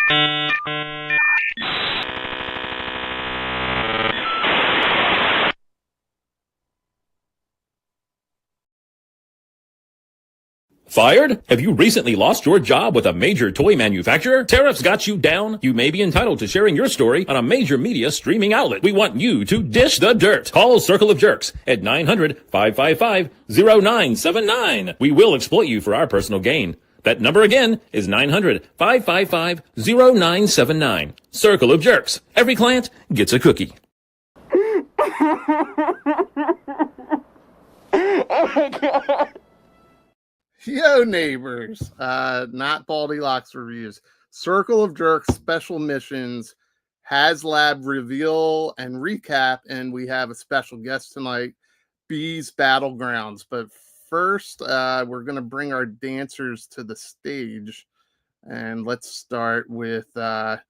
Fired? Have you recently lost your job with a major toy manufacturer? Tariffs got you down? You may be entitled to sharing your story on a major media streaming outlet. We want you to dish the dirt. Call Circle of Jerkz at 900-555-0979. We will exploit you for our personal gain. That number again is 900-555-0979. Circle of Jerkz. Every client gets a cookie. Oh my God. Yo, neighbors, not Baldy Locks reviews. Circle of Jerkz special missions, HASLAB reveal and recap, and we have a special guest tonight, B's Battlegrounds. But first, we're going to bring our dancers to the stage, and let's start with the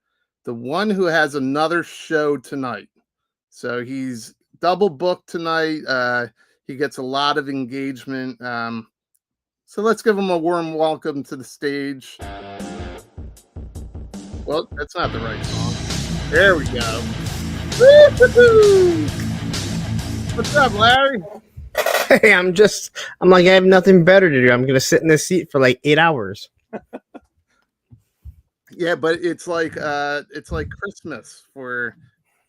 one who has another show tonight. So he's double booked tonight. He gets a lot of engagement. So let's give him a warm welcome to the stage. Well, that's not the right song. There we go. Woo-hoo-hoo! What's up, Larry? Hey, I'm like, I have nothing better to do. I'm going to sit in this seat for like 8 hours. Yeah, but it's like Christmas for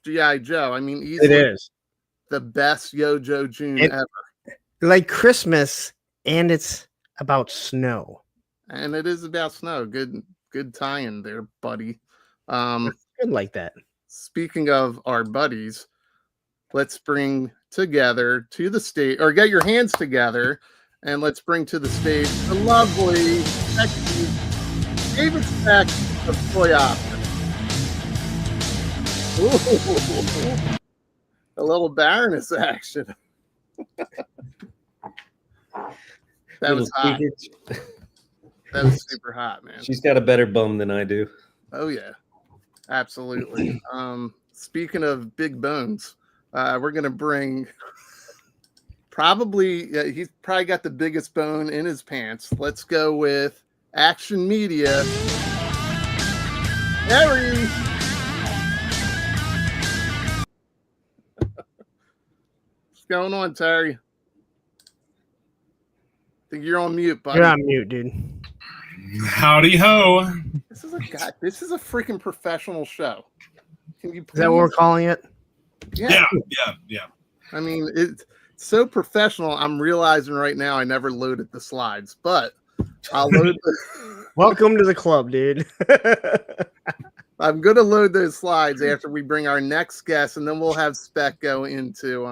G.I. Joe. I mean, It is the best Yo Joe June ever. Like Christmas, and it's about snow. And it is about snow. Good tie-in there, buddy. Good like that. Speaking of our buddies, let's bring together to the stage, or get your hands together, and let's bring to the stage the lovely, sexy David Speck of Toy Opera. Ooh, a little Baroness action. That was hot. That was super hot, man. She's got a better bum than I do. Oh yeah, absolutely. Speaking of big bones, we're gonna bring he's probably got the biggest bone in his pants. Let's go with Action Media. Harry. What's going on, Terry? I think you're on mute, buddy. You're on mute, dude. Howdy ho. This is a freaking professional show. Can you please? Is that what we're calling it? Yeah. Yeah. I mean, it's so professional. I'm realizing right now I never loaded the slides, but I'll load Welcome to the club, dude. I'm gonna load those slides after we bring our next guest, and then we'll have Speck go into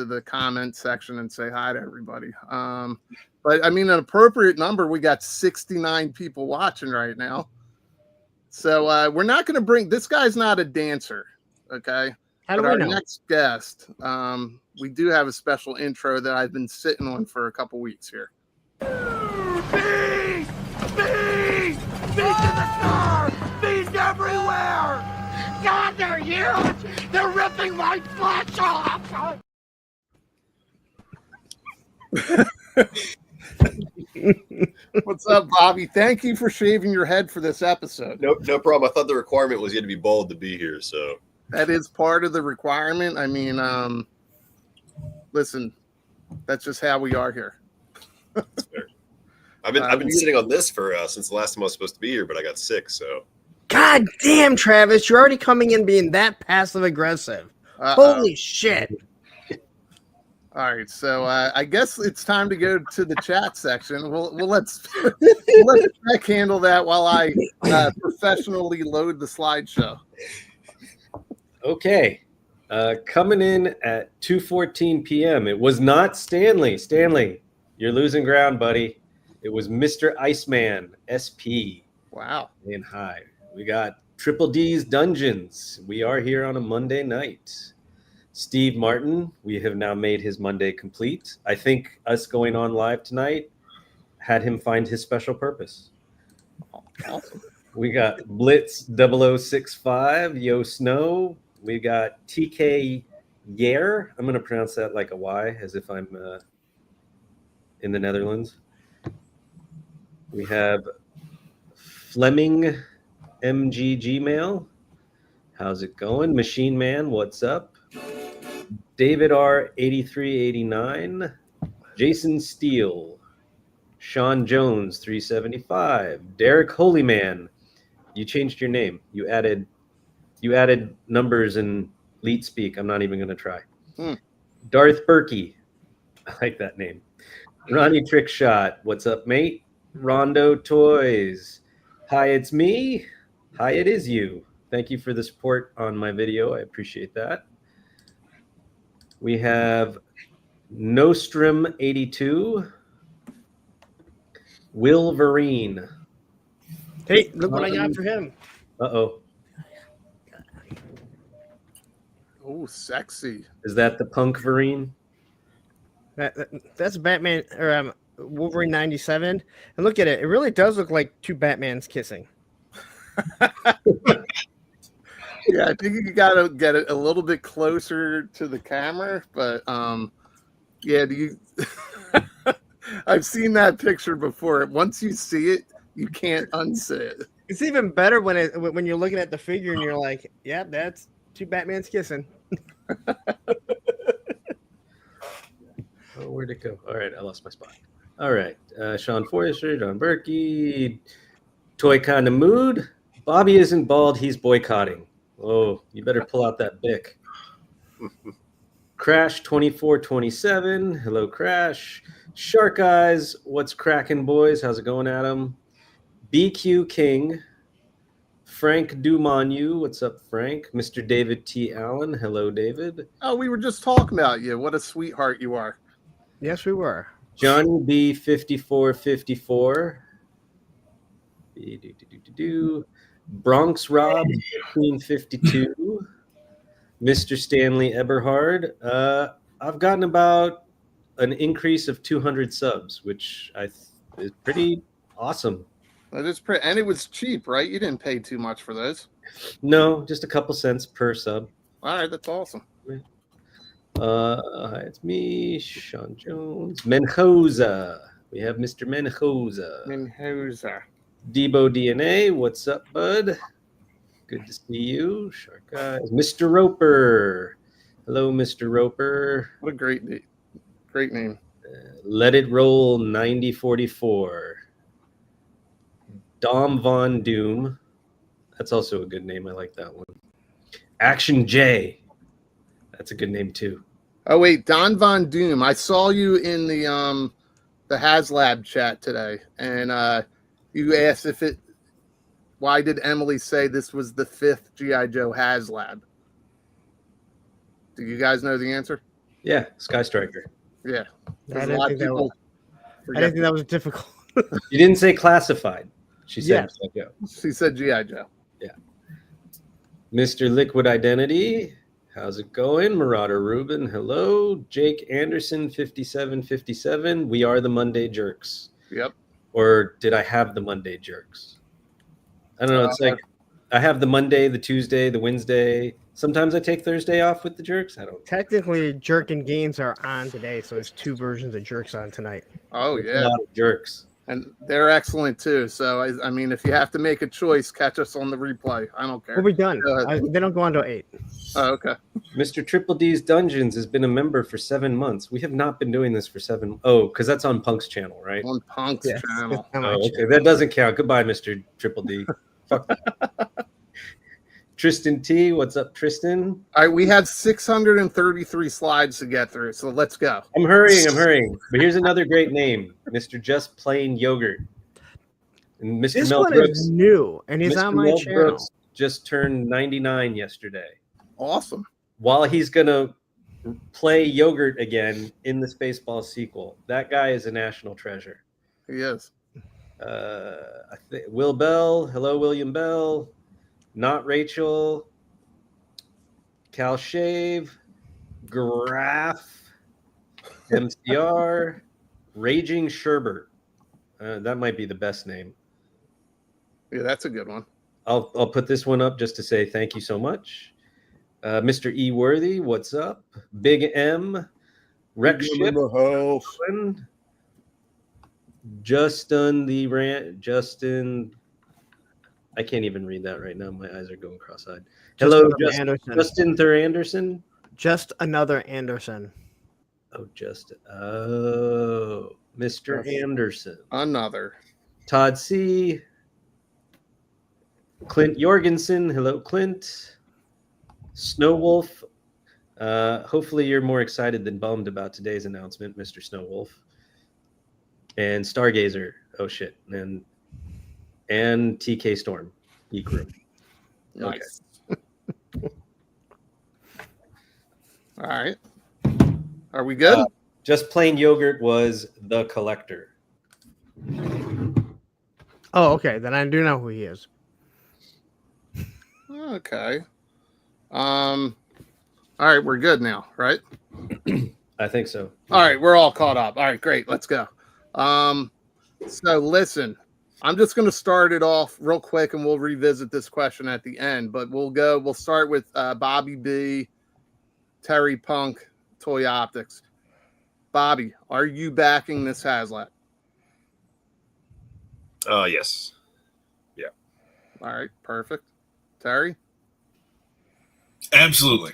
the comment section and say hi to everybody. But I mean, an appropriate number. We got 69 people watching right now. So we're not going to bring, this guy's not a dancer. Okay. How do but we our know? next guest, we do have a special intro that I've been sitting on for a couple weeks here. Bees! Bees! Bees in the car! Bees everywhere! God, they're huge! They're ripping my flesh off! What's up, Bobby? Thank you for shaving your head for this episode. No problem. I thought the requirement was you had to be bald to be here, so That is part of the requirement. I mean, listen, that's just how we are here. that's fair. I've been sitting on this for since the last time I was supposed to be here, but I got sick, so. God damn, Travis, you're already coming in being that passive aggressive. Holy shit. All right, so I guess it's time to go to the chat section. We'll let's Beck handle that while I professionally load the slideshow. Okay. Coming in at 2:14 p.m. It was not Stanley. Stanley, you're losing ground, buddy. It was Mr. Iceman, SP. Wow. And hi. We got Triple D's Dungeons. We are here on a Monday night. Steve Martin, we have now made his Monday complete. I think us going on live tonight had him find his special purpose. Awesome. We got Blitz 0065, Yo Snow. We got TK Yair. I'm going to pronounce that like a Y, as if I'm in the Netherlands. We have Fleming MG Gmail. How's it going? Machine Man, what's up? David R 8389. Jason Steele. Sean Jones 375. Derek Holyman. You changed your name. You added numbers in Leet Speak. I'm not even going to try. Darth Berkey. I like that name. Ronnie Trickshot. What's up, mate? Rondo Toys. Hi, it's me. Hi, it is you. Thank you for the support on my video. I appreciate that. We have Nostrum82. Wilverine. Hey, look what I got for him. Uh-oh. Oh, sexy. Is that the punk Verine? That's Batman or Wolverine 97. And look at it. It really does look like two Batmans kissing. Yeah, I think you got to get it a little bit closer to the camera, but yeah, I've seen that picture before. Once you see it, you can't unsee it. It's even better when you're looking at the figure and you're like, yeah, that's two Batmans kissing. Oh, where'd it go? All right, I lost my spot. All right, Sean Forrester, John Berkey, Toy Kinda Mood. Bobby isn't bald, he's boycotting. Oh, you better pull out that Bic. Crash 2427. Hello, Crash. Shark Eyes. What's cracking, boys? How's it going, Adam? BQ King. Frank Dumonu. What's up, Frank? Mr. David T. Allen. Hello, David. Oh, we were just talking about you. What a sweetheart you are. Yes, we were. Johnny B. 5454. Bronx Rob 1552. Mr. Stanley Eberhard. I've gotten about an increase of 200 subs, which is pretty awesome. That is pretty, and it was cheap, right? You didn't pay too much for those. No, just a couple cents per sub. All right, that's awesome. Hi, it's me, Sean Jones. Menjoza. We have Mr. Menjoza. Menjoza. Debo DNA. What's up, bud? Good to see you. Shark Eyes. Mr. Roper. Hello, Mr. Roper. What a great name. Great name. Let It Roll 9044. Dom Von Doom. That's also a good name. I like that one. Action J. That's a good name too. Oh wait, Don Von Doom. I saw you in the HASLAB chat today, and you asked why did Emily say this was the 5th G.I. Joe HASLAB? Do you guys know the answer? Yeah, Sky Striker. Yeah. I didn't think that was difficult. You didn't say classified. She said Yeah. G.I. Joe. She said G.I. Joe. Yeah. Mr. Liquid Identity. How's it going? Marauder Ruben. Hello. Jake Anderson 5757. We are the Monday Jerks. Yep. Or did I have the Monday Jerks? I don't know. It's like I have the Monday, the Tuesday, the Wednesday. Sometimes I take Thursday off with the Jerks. I don't. Technically, Jerk and Games are on today, so there's 2 versions of Jerks on tonight. Oh It's yeah. a lot of Jerks. And they're excellent too. So I mean, if you have to make a choice, catch us on the replay. I don't care. We'll be done. Go ahead. They don't go on till 8. Oh, okay. Mr. Triple D's Dungeons has been a member for 7 months. We have not been doing this for 7. Oh, because that's on Punk's channel, right? On Punk's Yes. channel. Oh, okay. That doesn't count. Goodbye, Mr. Triple D. Fuck. Tristan T. What's up, Tristan? All right, we have 633 slides to get through, so let's go. I'm hurrying. But here's another great name, Mr. Just Plain Yogurt. And Mr. This Mel one Brooks, is new, and he's Mr. on my Mel channel. Brooks just turned 99 yesterday. Awesome. While he's gonna play Yogurt again in the Spaceball sequel, that guy is a national treasure. He is. I think Will Bell. Hello, William Bell. Not Rachel. Cal Shave. Graph. MCR. Raging Sherbert. That might be the best name. Yeah, that's a good one. I'll put this one up just to say thank you so much. Mr. E. Worthy, what's up? Big M. Rex Ship. Justin the Rant. Justin I can't even read that right now. My eyes are going cross-eyed. Hello, Justin Thur Anderson. Just another Anderson. Mr. Anderson. Another. Todd C. Clint Jorgensen. Hello, Clint. Snow Wolf. Hopefully you're more excited than bummed about today's announcement, Mr. Snow Wolf. And Stargazer. Oh shit. And TK Storm. Equal. Nice. All right. Are we good? Just Plain Yogurt was the collector. Oh, okay. Then I do know who he is. Okay. All right, we're good now, right? I think so. All right, we're all caught up. All right, great. Let's go. So listen, I'm just going to start it off real quick and we'll revisit this question at the end, but we'll start with Bobby B, Terry Punk, Toy Optics. Bobby, are you backing this HASLAB? Yes. Yeah. All right, perfect. Terry? Absolutely.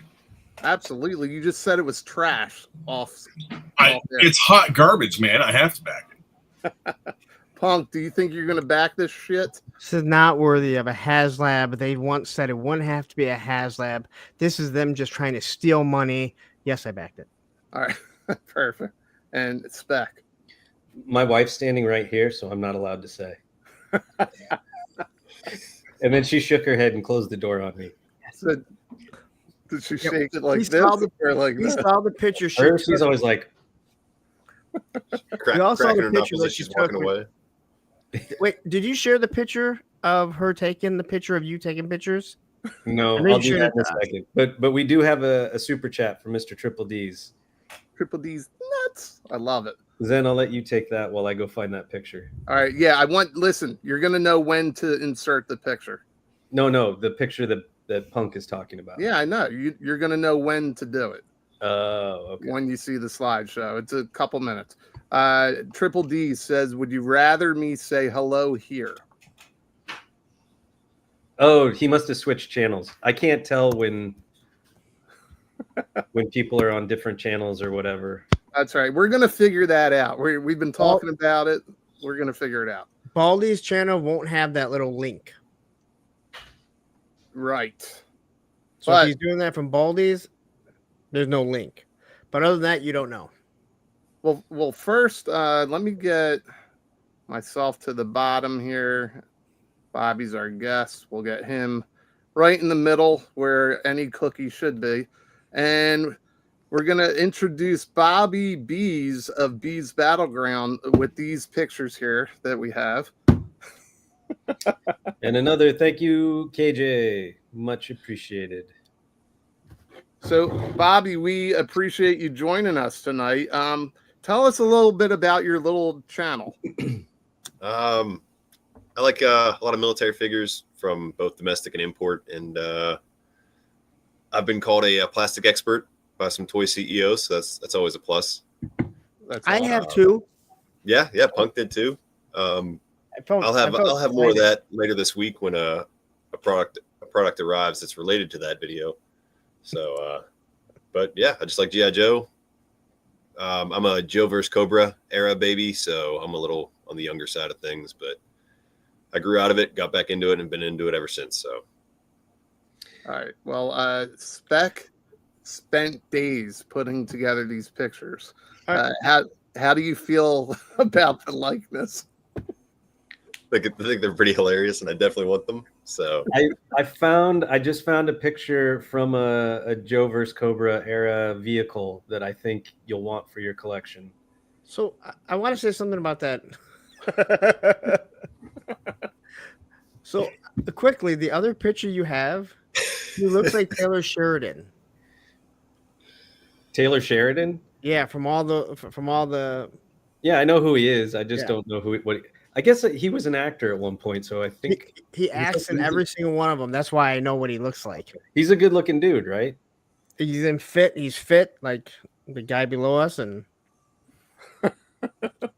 Absolutely. You just said it was trash off It's hot garbage, man. I have to back it. Punk, do you think you're going to back this shit? This is not worthy of a HASLAB. They once said it wouldn't have to be a HASLAB. This is them just trying to steal money. Yes, I backed it. All right, perfect. And Spec. My wife's standing right here, so I'm not allowed to say. And then she shook her head and closed the door on me. So, did she shake it like this or like We that? saw the picture. She's always like, We all saw cracking the her picture knuckles that as she she's walking took. away. Wait, did you share the picture of her taking the picture of you taking pictures? no, I know I'll you do that in a shared second. But we do have a super chat from Mr. Triple D's. Triple D's nuts. I love it. Zen, I'll let you take that while I go find that picture. All right. Yeah, listen, you're going to know when to insert the picture. No, the picture that Punk is talking about. Yeah, I know. You're going to know when to do it. Oh, okay. When you see the slideshow. It's a couple minutes. Triple D says, would you rather me say hello here? Oh, he must have switched channels. I can't tell when people are on different channels or whatever. That's right. We're going to figure that out. We've been talking about it. We're going to figure it out. Baldy's channel won't have that little link. Right. So if he's doing that from Baldy's, there's no link. But other than that, you don't know. Well, first, let me get myself to the bottom here. Bobby's our guest. We'll get him right in the middle where any cookie should be. And we're going to introduce Bobby Bees of Bees Battleground with these pictures here that we have. And another thank you, KJ. Much appreciated. So, Bobby, we appreciate you joining us tonight. Tell us a little bit about your little channel. I like a lot of military figures from both domestic and import, and I've been called a plastic expert by some toy CEOs, so that's always a plus. I have two. Yeah, Punk did too. I'll have more of that later this week when a product arrives that's related to that video. So, but yeah, I just like G.I. Joe. I'm a Joe vs. Cobra era baby, so I'm a little on the younger side of things, but I grew out of it, got back into it, and been into it ever since. So, all right. Well, Spec spent days putting together these pictures. How do you feel about the likeness? I think they're pretty hilarious, and I definitely want them. So I just found a picture from a Joe vs. Cobra era vehicle that I think you'll want for your collection. So I want to say something about that. So quickly, the other picture you have, he looks like Taylor Sheridan. Taylor Sheridan? Yeah, from all the. Yeah, I know who he is. I just don't know what. I guess he was an actor at one point, so I think he acts in every single one of them. That's why I know what he looks like. He's a good-looking dude, right? He's fit like the guy below us. And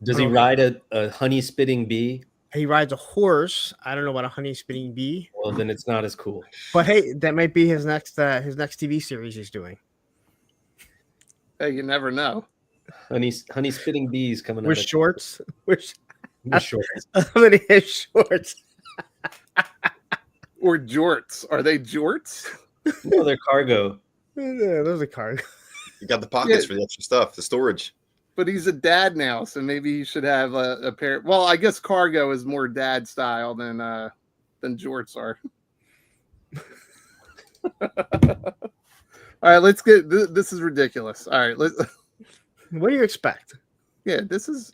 does he ride a honey-spitting bee? He rides a horse. I don't know about a honey spitting bee. Well, then it's not as cool. But hey, that might be his next TV series he's doing. Hey, you never know. Honey spitting bees coming with out shorts. With shorts. Somebody has shorts. Or jorts. Are they jorts? No, they're cargo. Yeah, those are cargo. You got the pockets for the extra stuff, the storage. But he's a dad now, so maybe he should have a pair. Well, I guess cargo is more dad style than jorts are. All right, let's get. This is ridiculous. All right, let's. What do you expect? Yeah, this is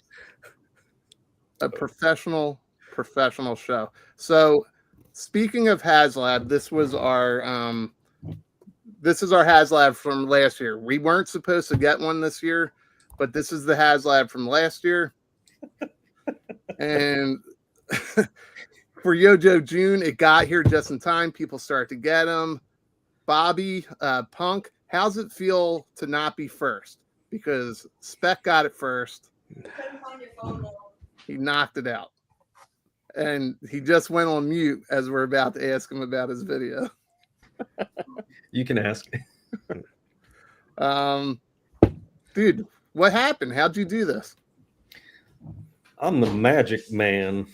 a professional show. So, speaking of HASLAB, this is our HASLAB from last year. We weren't supposed to get one this year, but this is the HASLAB from last year. And for Yojo June, it got here just in time. People start to get them. Bobby, Punk, how's it feel to not be first? Because Spec got it first. He knocked it out. And he just went on mute as we're about to ask him about his video. You can ask. Dude, what happened? How'd you do this? I'm the magic man.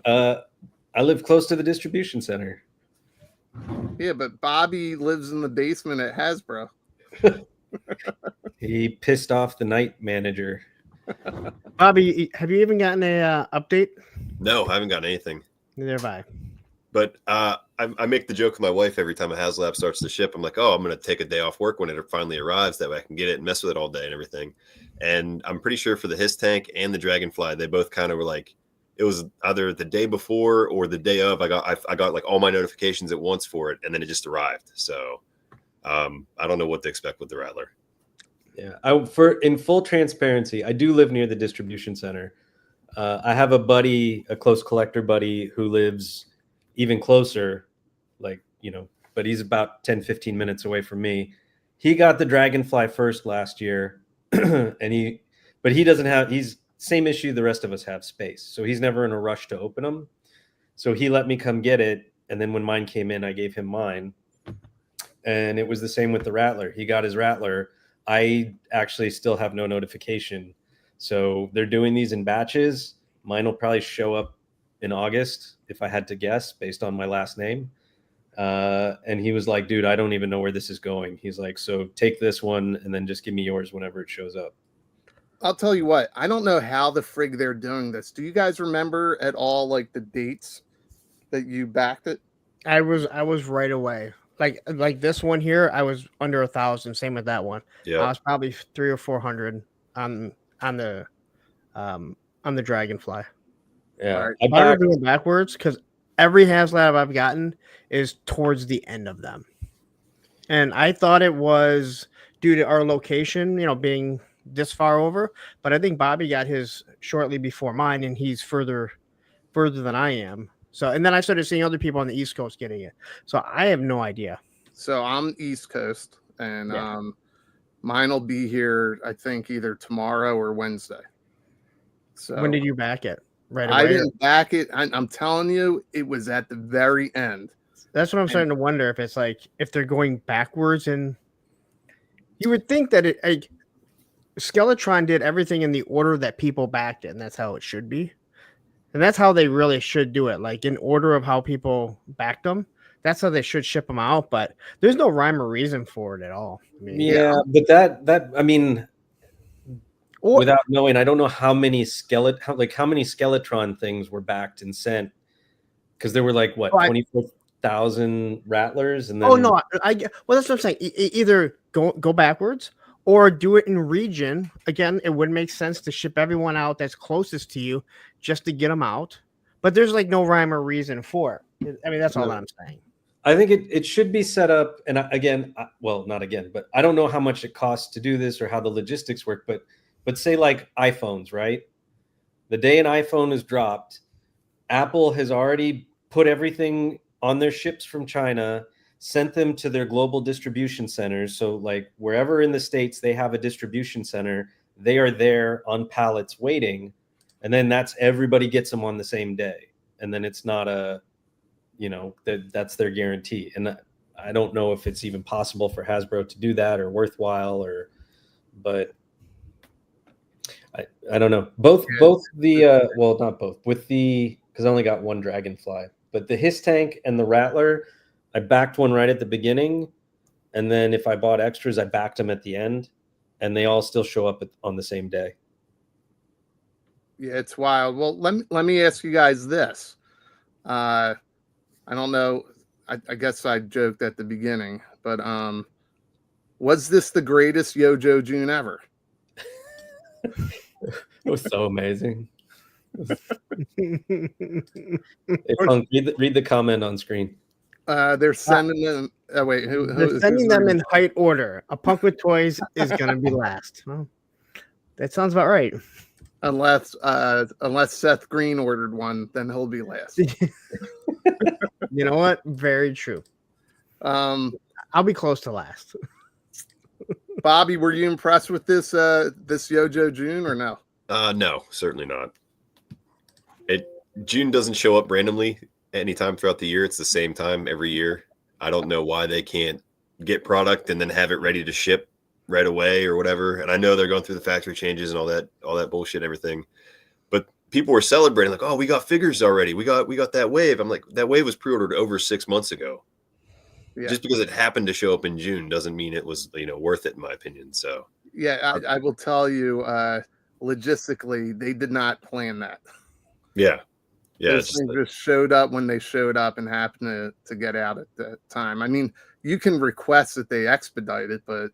I live close to the distribution center. Yeah, but Bobby lives in the basement at Hasbro. He pissed off the night manager. Bobby, have you even gotten a update? No, I haven't gotten anything. Neither have I. But I make the joke with my wife every time a HASLAB starts to ship. I'm like, oh, I'm going to take a day off work when it finally arrives. That way I can get it and mess with it all day and everything. And I'm pretty sure for the Hiss Tank and the Dragonfly, they both kind of were like, it was either the day before or the day of. I got like all my notifications at once for it, and then it just arrived. So I don't know what to expect with the Rattler. Yeah, in full transparency, I do live near the distribution center. I have a buddy, a close collector buddy, who lives even closer, but he's about 10, 15 minutes away from me. He got the Dragonfly first last year, but he's same issue the rest of us have, space. So he's never in a rush to open them. So he let me come get it. And then when mine came in, I gave him mine. And it was the same with the Rattler. He got his Rattler. I actually still have no notification. So they're doing these in batches. Mine will probably show up in August, if I had to guess, based on my last name. And he was like, dude, I don't even know where this is going. He's like, so take this one and then just give me yours whenever it shows up. I'll tell you what, I don't know how the frig they're doing this. Do you guys remember at all, like, the dates that you backed it? I was right away. Like this one here, I was under 1,000. Same with that one. Yeah, I was probably 300 or 400 on the Dragonfly. Yeah, right. I'm doing backwards because every HASLAB I've gotten is towards the end of them, and I thought it was due to our location, being this far over. But I think Bobby got his shortly before mine, and he's further than I am. So, and then I started seeing other people on the East Coast getting it. So I have no idea. So I'm East Coast, and mine will be here, I think, either tomorrow or Wednesday. So when did you back it? Right away? I didn't back it. I'm telling you, it was at the very end. That's what I'm starting to wonder, if it's like, if they're going backwards. And you would think that Skeletron did everything in the order that people backed it, and that's how it should be. And that's how they really should do it, like in order of how people backed them. That's how they should ship them out. But there's no rhyme or reason for it at all. I mean, but without knowing, I don't know how many Skeletron things were backed and sent, because there were 24,000 Rattlers, and then well, that's what I'm saying. Either go backwards or do it in region. Again, it would make sense to ship everyone out that's closest to you just to get them out. But there's no rhyme or reason for it. I mean, that's all that I'm saying. I think it should be set up. And not again, but I don't know how much it costs to do this or how the logistics work. But say like iPhones, right? The day an iPhone is dropped, Apple has already put everything on their ships from China, sent them to their global distribution centers. So like wherever in the States they have a distribution center, they are there on pallets waiting. and then everybody gets them on the same day, and then it's not a, that's their guarantee. And I don't know if it's even possible for Hasbro to do that or worthwhile, but I don't know. Both the well, not both, with the, because I only got one Dragonfly, but the Hiss Tank and the Rattler, I backed one right at the beginning, and then if I bought extras, I backed them at the end, and they all still show up on the same day. Yeah, it's wild. Well, let me ask you guys this. I don't know. I guess I joked at the beginning, but was this the greatest Yojo June ever? It was so amazing. Hey, Punk, read the comment on screen. They're sending them. Oh wait, they're sending them in height order. A Punk with Toys is going to be last. Well, that sounds about right. Unless Seth Green ordered one, then he'll be last. You know what? Very true. I'll be close to last. Bobby, were you impressed with this Yojo June or no? No, certainly not. June doesn't show up randomly anytime throughout the year. It's the same time every year. I don't know why they can't get product and then have it ready to ship right away or whatever. And I know they're going through the factory changes and all that bullshit and everything. But people were celebrating like, "Oh, we got figures already. We got that wave." I'm like, that wave was pre-ordered over 6 months ago. Yeah. Just because it happened to show up in June doesn't mean it was, worth it, in my opinion. So yeah, I will tell you, logistically, they did not plan that. Yeah. Those things just showed up when they showed up and happened to get out at that time. I mean, you can request that they expedite it, but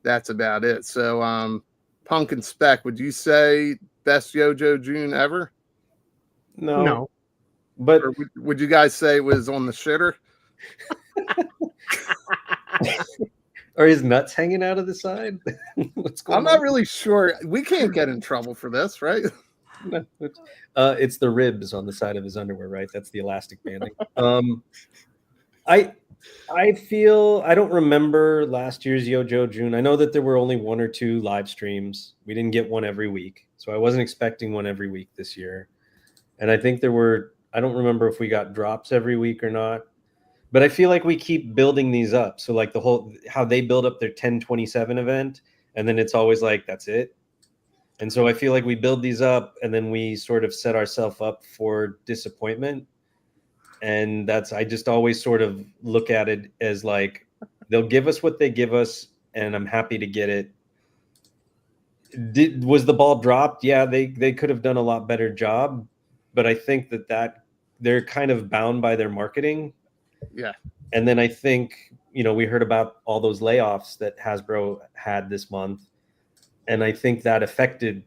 that's about it. So, Punk and Spec, would you say best Yojo June ever? No. But or would you guys say it was on the shitter? Are his nuts hanging out of the side? What's going on? I'm not really sure. We can't get in trouble for this, right? No, it's the ribs on the side of his underwear, right? That's the elastic banding. I feel, I don't remember last year's Yojo June. I know that there were only 1 or 2 live streams. We didn't get one every week, so I wasn't expecting one every week this year. And I think there were, I don't remember if we got drops every week or not, but I feel like we keep building these up. So like how they build up their 1027 event, and then it's always like, that's it. And so I feel like we build these up and then we sort of set ourselves up for disappointment. And I just always sort of look at it as like, they'll give us what they give us and I'm happy to get it. Was the ball dropped? Yeah, they could have done a lot better job, but I think that they're kind of bound by their marketing. Yeah. And then I think, we heard about all those layoffs that Hasbro had this month. And I think that affected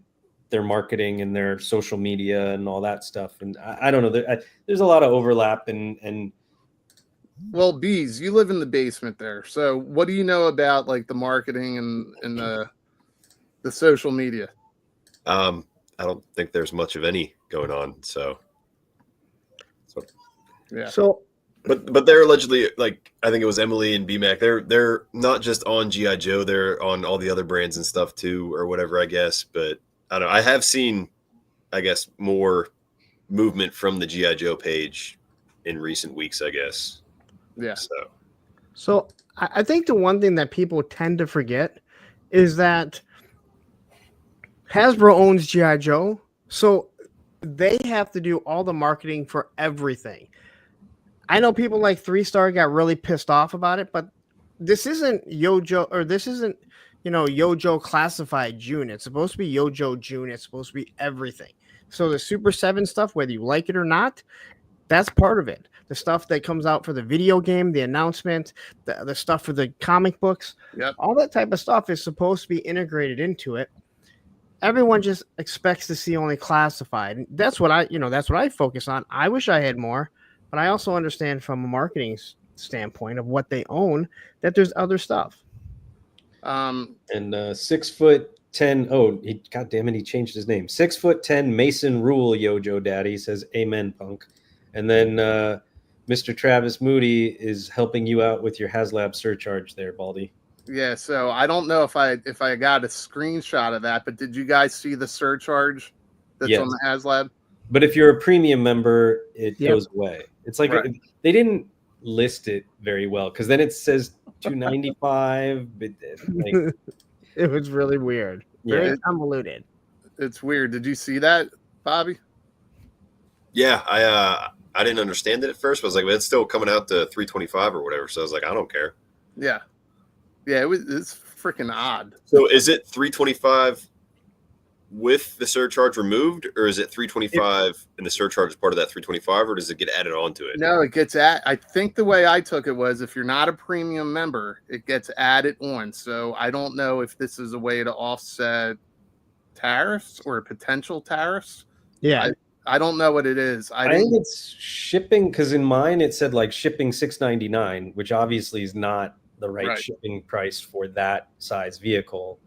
their marketing and their social media and all that stuff. And I don't know. There's a lot of overlap. And well, Bees, you live in the basement there. So what do you know about like the marketing and the social media? I don't think there's much of any going on. So yeah. So. But they're allegedly, like, I think it was Emily and BMAC. They're not just on G.I. Joe, they're on all the other brands and stuff too, or whatever, I guess. But I don't know. I have seen, I guess, more movement from the G.I. Joe page in recent weeks, I guess. Yeah. So I think the one thing that people tend to forget is that Hasbro owns G.I. Joe, so they have to do all the marketing for everything. I know people like 3-Star got really pissed off about it, but this isn't Yojo, or this isn't, Yojo Classified June. It's supposed to be Yojo June. It's supposed to be everything. So the Super 7 stuff, whether you like it or not, that's part of it. The stuff that comes out for the video game, the announcement, the stuff for the comic books, all that type of stuff is supposed to be integrated into it. Everyone just expects to see only classified. That's what I focus on. I wish I had more. But I also understand from a marketing standpoint of what they own that there's other stuff. And 6'10". Oh, God damn it, he changed his name. 6'10" Mason Rule Yojo Daddy says, "Amen, Punk." And then Mr. Travis Moody is helping you out with your HASLAB surcharge there, Baldy. Yeah. So I don't know if I got a screenshot of that, but did you guys see the surcharge that's Yes. on the HASLAB. But if you're a premium member, it Yep. goes away. It's like Right. they didn't list it very well because then it says $295. But like, It was really weird. Yeah. Very convoluted. It's weird. Did you see that, Bobby? Yeah, I didn't understand it at first, but I was like, well, it's still coming out to $325 or whatever. So I was like, I don't care. Yeah. It's freaking odd. So is it $325 with the surcharge removed, or is it $325 and the surcharge is part of that $325, or does it get added onto it? No, it gets I think the way I took it was if you're not a premium member, it gets added on. So I don't know if this is a way to offset tariffs or potential tariffs. Yeah. I don't know what it is. I think it's shipping, because in mine it said like shipping $699, which obviously is not the right shipping price for that size vehicle.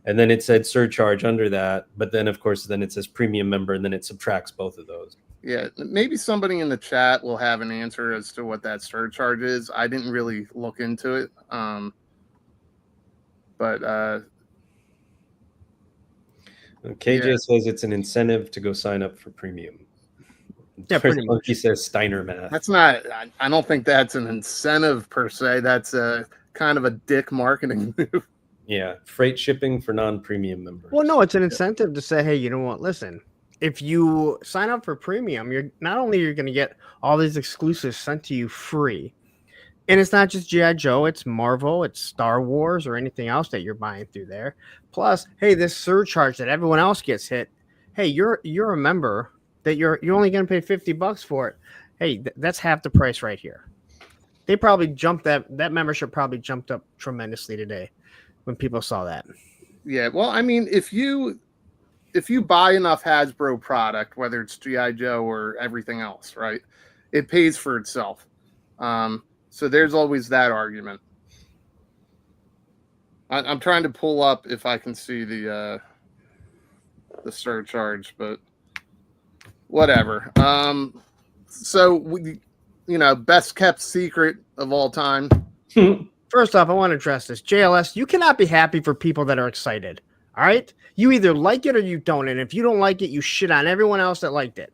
And then it said surcharge under that, but then of course then it says premium member, and then it subtracts both of those. Yeah, maybe somebody in the chat will have an answer as to what that surcharge is. I didn't really look into it. But KJ says it's an incentive to go sign up for premium. Yeah, pretty much. He says Steiner math. that's not, I don't think that's an incentive per se. That's a kind of a dick marketing move. Yeah, freight shipping for non-premium members. Well, no, it's an incentive to say, hey, you know what? Listen, if you sign up for premium, you're not only you're going to get all these exclusives sent to you free, and it's not just G.I. Joe, it's Marvel, it's Star Wars, or anything else that you're buying through there. Plus, hey, this surcharge that everyone else gets hit. Hey, you're a member that you're only going to pay $50 for it. Hey, that's half the price right here. They probably jumped that membership probably jumped up tremendously today when people saw that. Yeah, well, I mean, if you buy enough Hasbro product, whether it's G.I. Joe or everything else, right, it pays for itself. So there's always that argument. I'm trying to pull up if I can see the surcharge, but whatever. So we, best kept secret of all time. First off, I want to address this. JLS, you cannot be happy for people that are excited. All right? You either like it or you don't. And if you don't like it, you shit on everyone else that liked it.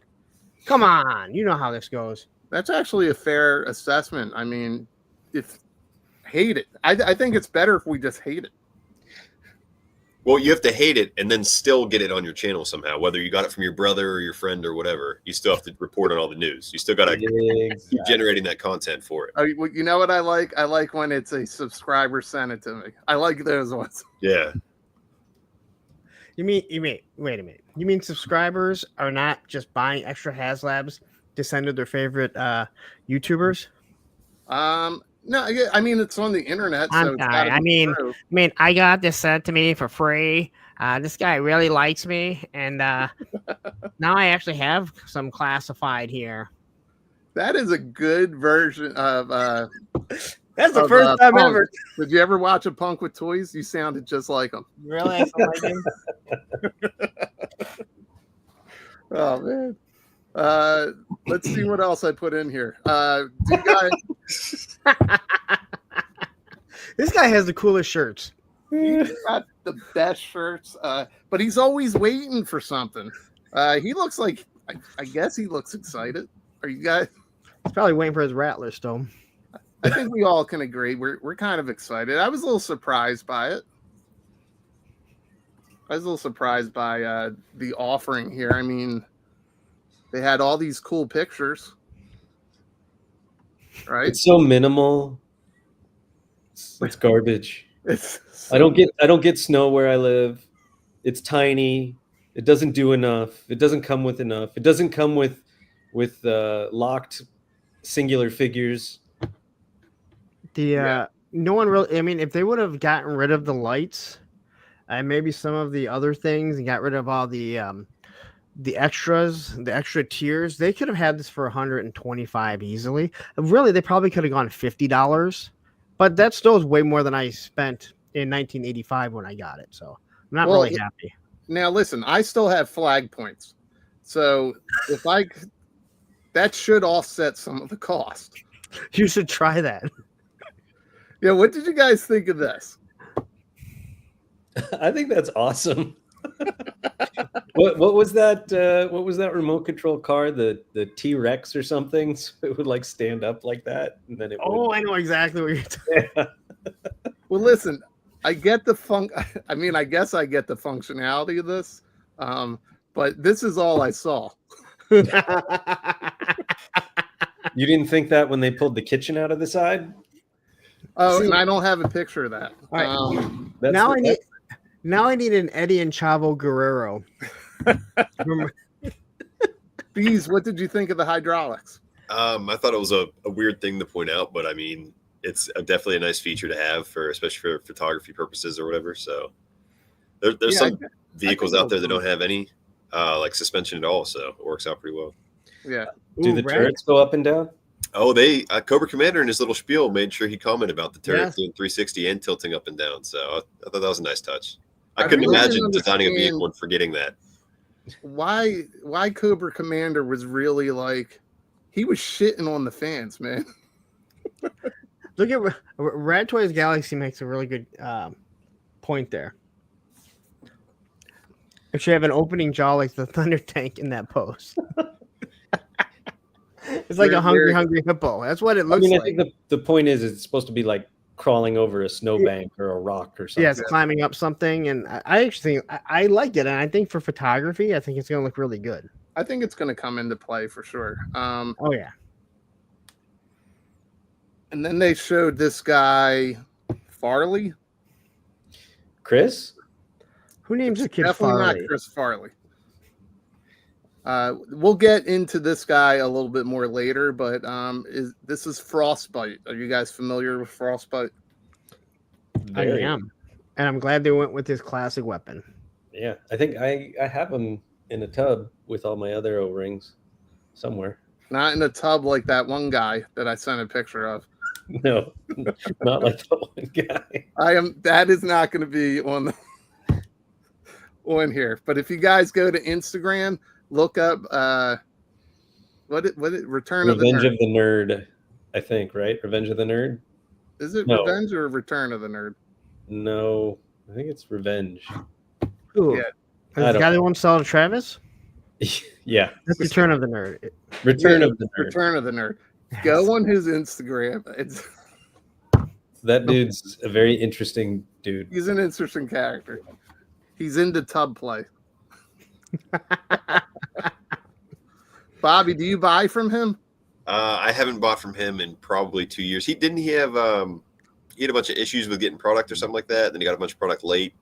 Come on. You know how this goes. That's actually a fair assessment. I mean, hate it. I think it's better if we just hate it. Well, you have to hate it and then still get it on your channel somehow, whether you got it from your brother or your friend or whatever. You still have to report on all the news. You still got to keep generating that content for it. Oh, you know what I like? I like when it's a subscriber sent it to me. I like those ones. Yeah. You mean, wait a minute. You mean subscribers are not just buying extra HasLabs to send to their favorite YouTubers? No, I mean, it's on the internet. I'm sorry. I mean, I got this sent to me for free. This guy really likes me, and now I actually have some classified here. That is a good version of. That's the first time Punk. ever. Did you ever watch a Punk with Toys? You sounded just like him. Really? I sound like him? Oh man. Let's see what else I put in here. Do you guys? This guy has the coolest shirts. He's got the best shirts, but he's always waiting for something. He looks like, I guess he looks excited. Are you guys? He's probably waiting for his Rattler still. I think we all can agree. We're kind of excited. I was a little surprised by it. I was a little surprised by the offering here. I mean, they had all these cool pictures, right? It's so minimal. It's garbage. So I don't get snow where I live. It's tiny. It doesn't do enough. It doesn't come with enough. It doesn't come with locked singular figures. No one really. I mean, if they would have gotten rid of the lights and maybe some of the other things and got rid of all the extras, the extra tiers, they could have had this for $125 easily. Really, they probably could have gone $50, but that still is way more than I spent in 1985 when I got it. So I'm not really happy. Now, listen, I still have flag points, so that should offset some of the cost. You should try that. Yeah, what did you guys think of this? I think that's awesome. What was that? What was that remote control car? The T-Rex or something? So it would like stand up like that, and then it. I know exactly what you're talking about. Well, listen, I get the I mean, I guess I get the functionality of this, but this is all I saw. You didn't think that when they pulled the kitchen out of the side? Oh, and I don't have a picture of that. All right. Now I need an Eddie and Chavo Guerrero. Bees, what did you think of the hydraulics? I thought it was a weird thing to point out, but I mean, it's definitely a nice feature to have especially for photography purposes or whatever. So there's some vehicles out there that don't have any like suspension at all, so it works out pretty well. Yeah. Do the turrets go up and down? Oh, Cobra Commander in his little spiel made sure he commented about the turret doing 360 and tilting up and down. So I thought that was a nice touch. I couldn't imagine designing a vehicle and forgetting that. Why Cobra Commander was really like, he was shitting on the fans, man. Look at Rad Toys Galaxy makes a really good point there. It should have an opening jaw like the Thunder Tank in that pose. It's like a hungry hippo. That's what it looks like. I think the point is it's supposed to be like crawling over a snowbank or a rock or something. Yeah, it's climbing up something. And I actually think I like it. And I think for photography, I think it's going to look really good. I think it's going to come into play for sure. Oh, yeah. And then they showed this guy, Farley. Chris? Who names a kid Definitely Farley? not Chris Farley. We'll get into this guy a little bit more later, but this is Frostbite. Are you guys familiar with Frostbite? I am. And I'm glad they went with his classic weapon. Yeah, I think I have him in a tub with all my other O-rings somewhere. Not in a tub like that one guy that I sent a picture of. No, not like that one guy. That is not going to be on here. But if you guys go to Instagram, look up Return of the Nerd. Revenge of the Nerd, I think, right? Revenge of the Nerd? Is it Revenge or Return of the Nerd? No, I think it's Revenge. Ooh. Yeah. Is the guy that won't sell to Travis? Yeah. That's Return of the Nerd. Return of the Nerd. Return of the Nerd. Go on his Instagram. That dude's a very interesting dude. He's an interesting character. He's into tub play. Bobby, do you buy from him? I haven't bought from him in probably 2 years. He had a bunch of issues with getting product or something like that. Then he got a bunch of product late,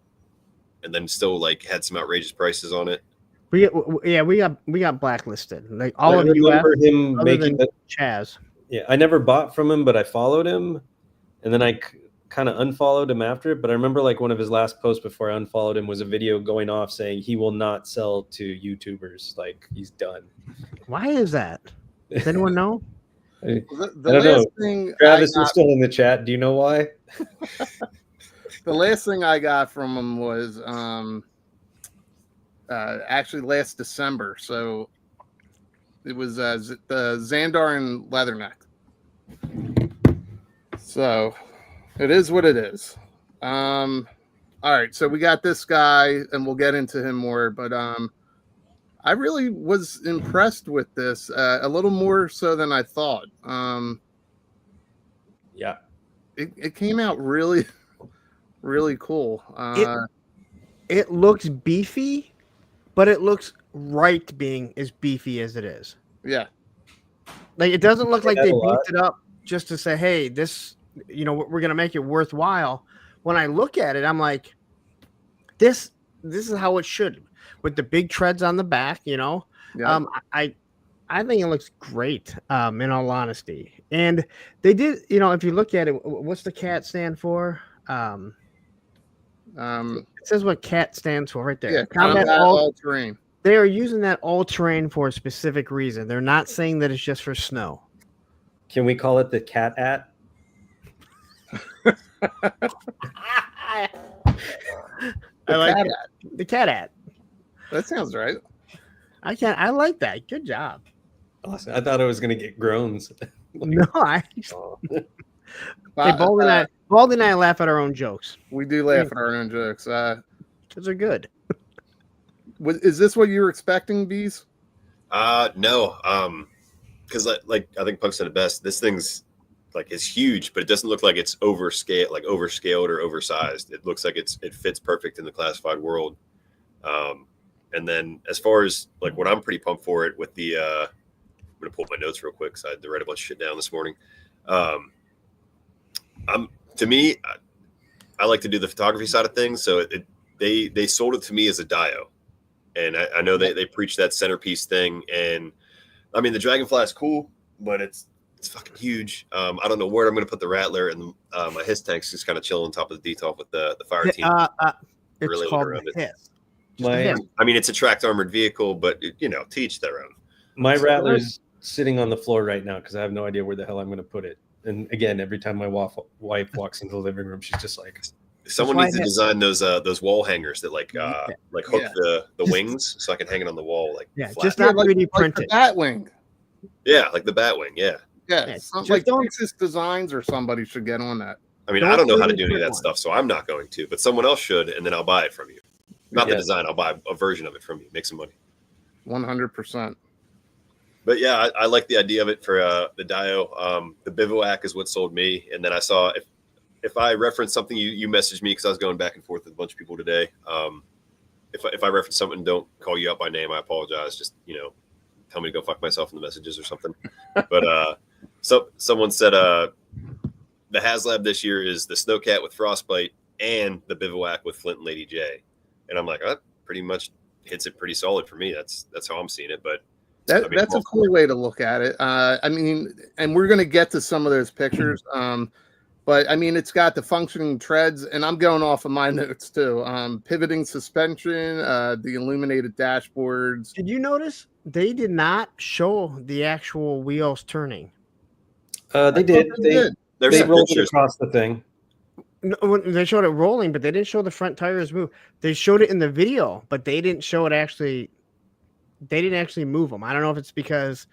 and then still like had some outrageous prices on it. We got blacklisted. Like all of you. I remember him making the Chaz. Yeah, I never bought from him, but I followed him, and then I kind of unfollowed him after it. But I remember like one of his last posts before I unfollowed him was a video going off saying he will not sell to YouTubers. Like he's done. Why is that? Does anyone know? I don't know. Travis, you're still in the chat. Do you know why? The last thing I got from him was actually last December. So it was the Xandar and Leatherneck. So it is what it is. All right, so we got this guy, and we'll get into him more. But I really was impressed with this, a little more so than I thought. Yeah, it came out really, really cool. It looks beefy, but it looks right being as beefy as it is. Yeah, like it doesn't look like they beefed it up just to say, "Hey, this." We're gonna make it worthwhile. When I look at it, I'm like, this is how it should, with the big treads on the back. Yeah. I think it looks great. In all honesty, and they did. If you look at it, what's the CAT stand for? It says what CAT stands for right there. Yeah, combat all terrain. They are using that all terrain for a specific reason. They're not saying that it's just for snow. Can we call it the CAT-at? I like the CAT-at. That sounds right. I like that. Good job. Awesome. I thought I was gonna get groans. No, Baldy and I laugh at our own jokes. We do laugh at our own jokes. Because they're good. Is this what you were expecting, Bees? No. Because like I think Punk said it best. This thing's like it's huge, but it doesn't look like it's overscaled or oversized. It looks like it fits perfect in the classified world. And then as far as like what I'm pretty pumped for it with the I'm gonna pull up my notes real quick because I had to write a bunch of shit down this morning. I like to do the photography side of things, so they sold it to me as a dio, and I know they preach that centerpiece thing, and I mean the Dragonfly is cool, but it's fucking huge. I don't know where I'm going to put the Rattler, and my HISS tank's just kind of chilling on top of the DTOF with the fire team. It's called the HISS. I mean, it's a tracked armored vehicle, but to each their own. My Rattler's sitting on the floor right now because I have no idea where the hell I'm going to put it. And again, every time my wife walks into the living room, she's just like, someone needs to design those wall hangers that like hook the wings so I can hang it on the wall flat. Just not 3D printed. Like the Batwing. Yeah, like the Batwing. Yeah. Like Texas Designs or somebody should get on that. I mean, I don't know how to do any of that stuff, so I'm not going to. But someone else should, and then I'll buy it from you. Not the design. I'll buy a version of it from you. Make some money. 100%. But yeah, I like the idea of it for the Dio. The Bivouac is what sold me, and then I saw if I reference something, you messaged me because I was going back and forth with a bunch of people today. If I reference something, don't call you out by name. I apologize. Just tell me to go fuck myself in the messages or something. But someone said the HASLAB this year is the Snowcat with Frostbite and the Bivouac with Flint and Lady J, and I'm like, that pretty much hits it pretty solid for me. That's how I'm seeing it. But that's a cool way to look at it. I mean, and we're gonna get to some of those pictures. But I mean, it's got the functioning treads, and I'm going off of my notes too. Pivoting suspension, the illuminated dashboards. Did you notice they did not show the actual wheels turning? They did. They rolled it across the thing. No, they showed it rolling, but they didn't show the front tires move. They showed it in the video, but they didn't show it actually. They didn't actually move them. I don't know if it's because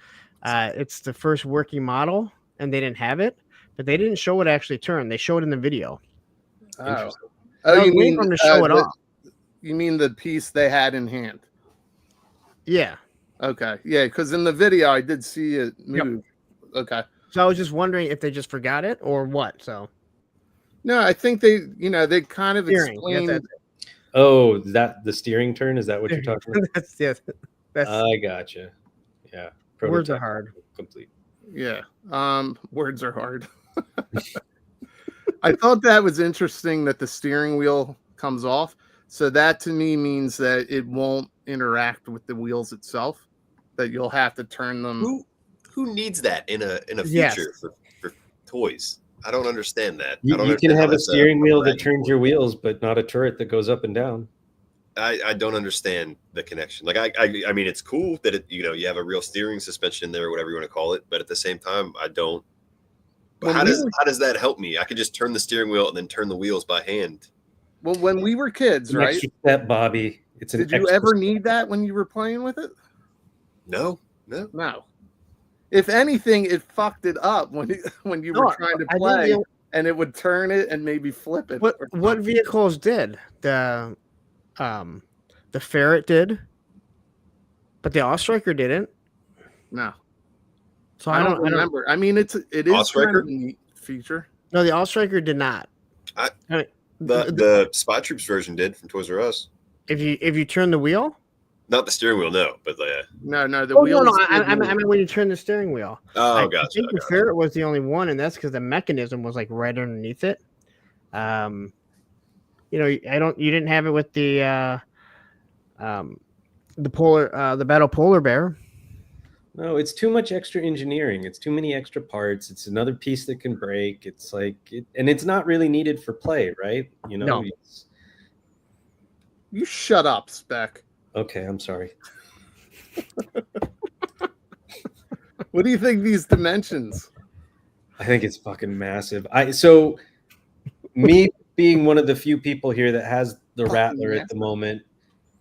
it's the first working model and they didn't have it, but they didn't show it actually turn. They showed it in the video. You mean them to show it off? You mean the piece they had in hand? Yeah. Okay. Yeah, because in the video I did see it move. Yep. Okay. So I was just wondering if they just forgot it or what. So. No, I think they kind of explained. Yes, oh, is that the steering turn? Is that what you're talking about? Yes. I gotcha. Yeah. Words are hard. Complete. Yeah. Words are hard. I thought that was interesting that the steering wheel comes off. So that to me means that it won't interact with the wheels itself. That you'll have to turn them. Who needs that in a future for toys? I don't understand that. You can have a steering wheel that turns your wheels, but not a turret that goes up and down. I don't understand the connection. Like I mean, it's cool that you have a real steering suspension in there or whatever you want to call it, but at the same time, I don't. But how does that help me? I could just turn the steering wheel and then turn the wheels by hand. Well, when we were kids, right? Extra step, Bobby. Did you ever need that when you were playing with it? No. If anything, it fucked it up when you were trying to play, and it would turn it and maybe flip it. What vehicles did the Ferret did, but the All-Striker didn't. No. So I don't remember. I mean, it is All-Striker? kind of a neat feature. No, the All-Striker did not. The Spy Troops version did from Toys R Us. If you turn the wheel. Not the steering wheel, no, but no, the wheel. No, I mean when you turn the steering wheel. Oh, gotcha. I think the Ferret was the only one, and that's because the mechanism was like right underneath it. You didn't have it with the Battle Polar Bear. No, it's too much extra engineering. It's too many extra parts. It's another piece that can break. It's like, and it's not really needed for play, right? No. You shut up, Spec. Okay, I'm sorry. What do you think these dimensions? I think it's fucking massive. So me being one of the few people here that has the Rattler at the moment,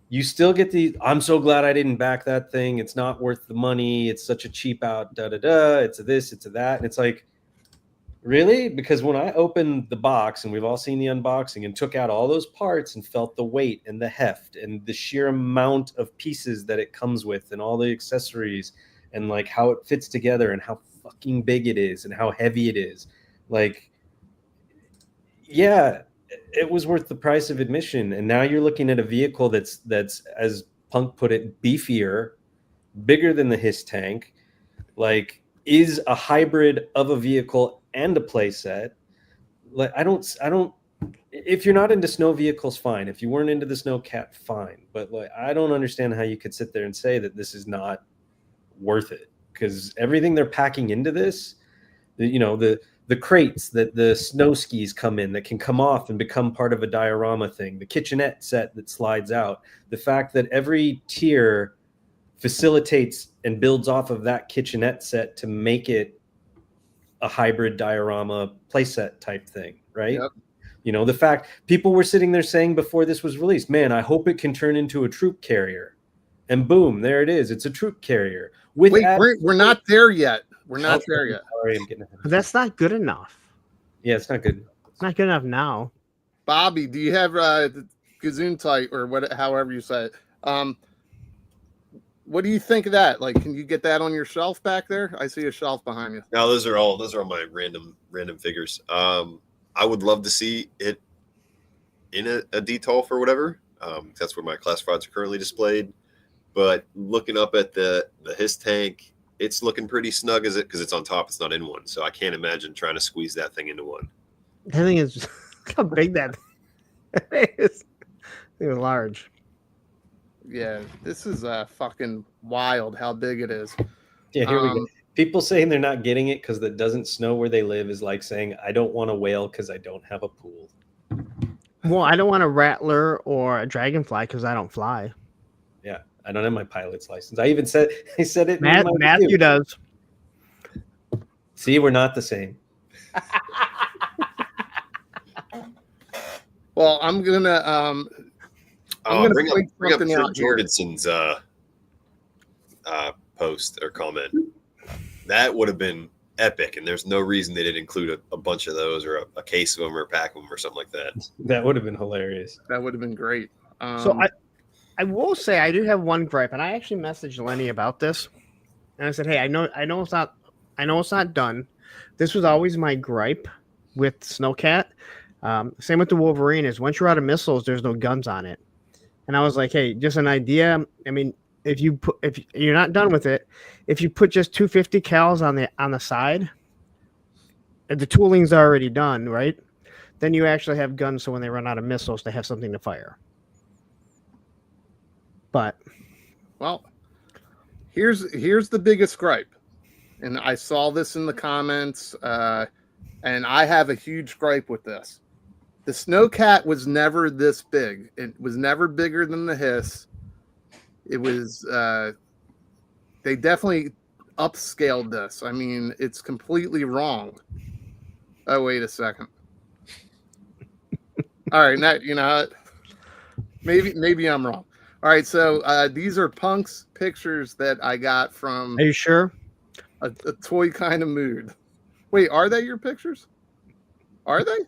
you still get I'm so glad I didn't back that thing. It's not worth the money. It's such a cheap out, It's a this, it's a that. And it's like, Really? Because when I opened the box, and we've all seen the unboxing, and took out all those parts and felt the weight and the heft and the sheer amount of pieces that it comes with and all the accessories and like how it fits together and how fucking big it is and how heavy it is. Like, yeah, it was worth the price of admission. And now you're looking at a vehicle that's as Punk put it, beefier, bigger than the HISS tank, like is a hybrid of a vehicle and a playset. Like I don't if you're not into snow vehicles, fine. If you weren't into the Snowcat, fine. But like I don't understand how you could sit there and say that this is not worth it, because everything they're packing into this, the crates that the snow skis come in that can come off and become part of a diorama thing, the kitchenette set that slides out, the fact that every tier facilitates and builds off of that kitchenette set to make it a hybrid diorama playset type thing, right? Yep. The fact people were sitting there saying before this was released, man, I hope it can turn into a troop carrier. And boom, there it is. It's a troop carrier. Wait, we're not there yet. We're not there yet. Sorry, I'm getting ahead. That's not good enough. Yeah, it's not good. It's not good enough now. Bobby, do you have the Gesundheit or however you say it? What do you think of that? Like, can you get that on your shelf back there? I see a shelf behind you. No, those are all my random figures. I would love to see it in a DTOL or whatever. That's where my classifieds are currently displayed. But looking up at the HISS tank, it's looking pretty snug because it's on top. It's not in one. So I can't imagine trying to squeeze that thing into one. That thing is how big that is. It was large. Yeah, this is fucking wild how big it is. Yeah, here we go. People saying they're not getting it because it doesn't snow where they live is like saying, I don't want a whale because I don't have a pool. Well, I don't want a rattler or a dragonfly because I don't fly. Yeah, I don't have my pilot's license. I said it. Matthew does. See, we're not the same. Well, I'm gonna bring up Jorgensen's post or comment. That would have been epic, and there's no reason they didn't include a bunch of those or a case of them or a pack of them or something like that. That would have been hilarious. That would have been great. So I will say I do have one gripe, and I actually messaged Lenny about this, and I said, "Hey, I know it's not done. This was always my gripe with Snowcat. Same with the Wolverine is once you're out of missiles, there's no guns on it." And I was like, "Hey, just an idea. I mean, if you're not done with it, if you put just 250 cals on the side, the tooling's already done, right? Then you actually have guns, so when they run out of missiles, they have something to fire." But well, here's the biggest gripe, and I saw this in the comments, and I have a huge gripe with this. The Snowcat was never this big. It was never bigger than the HISS. It was they definitely upscaled this. I mean, it's completely wrong. Oh, wait a second. All right, now maybe I'm wrong. All right, so these are Punk's pictures that I got from. Are you sure? A toy kind of mood. Wait, are they your pictures? Are they?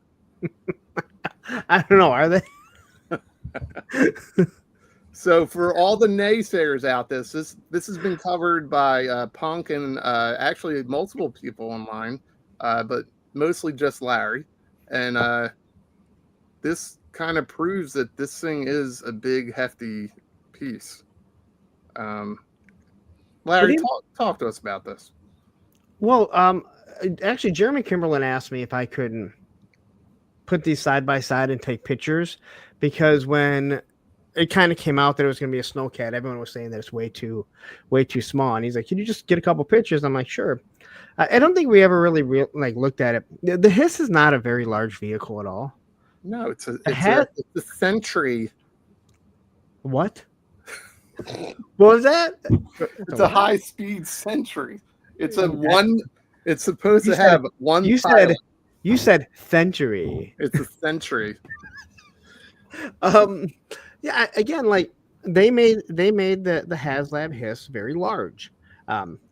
I don't know. Are they? So for all the naysayers out this has been covered by Punk and actually multiple people online, but mostly just Larry. And this kind of proves that this thing is a big, hefty piece. Larry, talk to us about this. Well, actually, Jeremy Kimberlin asked me if I couldn't put these side by side and take pictures, because when it kind of came out that it was going to be a Snowcat, everyone was saying that it's way too small. And he's like, "Can you just get a couple pictures?" I'm like, "Sure." I don't think we ever really looked at it. The HISS is not a very large vehicle at all. No, it's a Century. What? What was that? It's a high-speed Century. It's It's supposed to have one. You said Century. It's a Century. Yeah. Again, like they made the HASLAB HISS very large,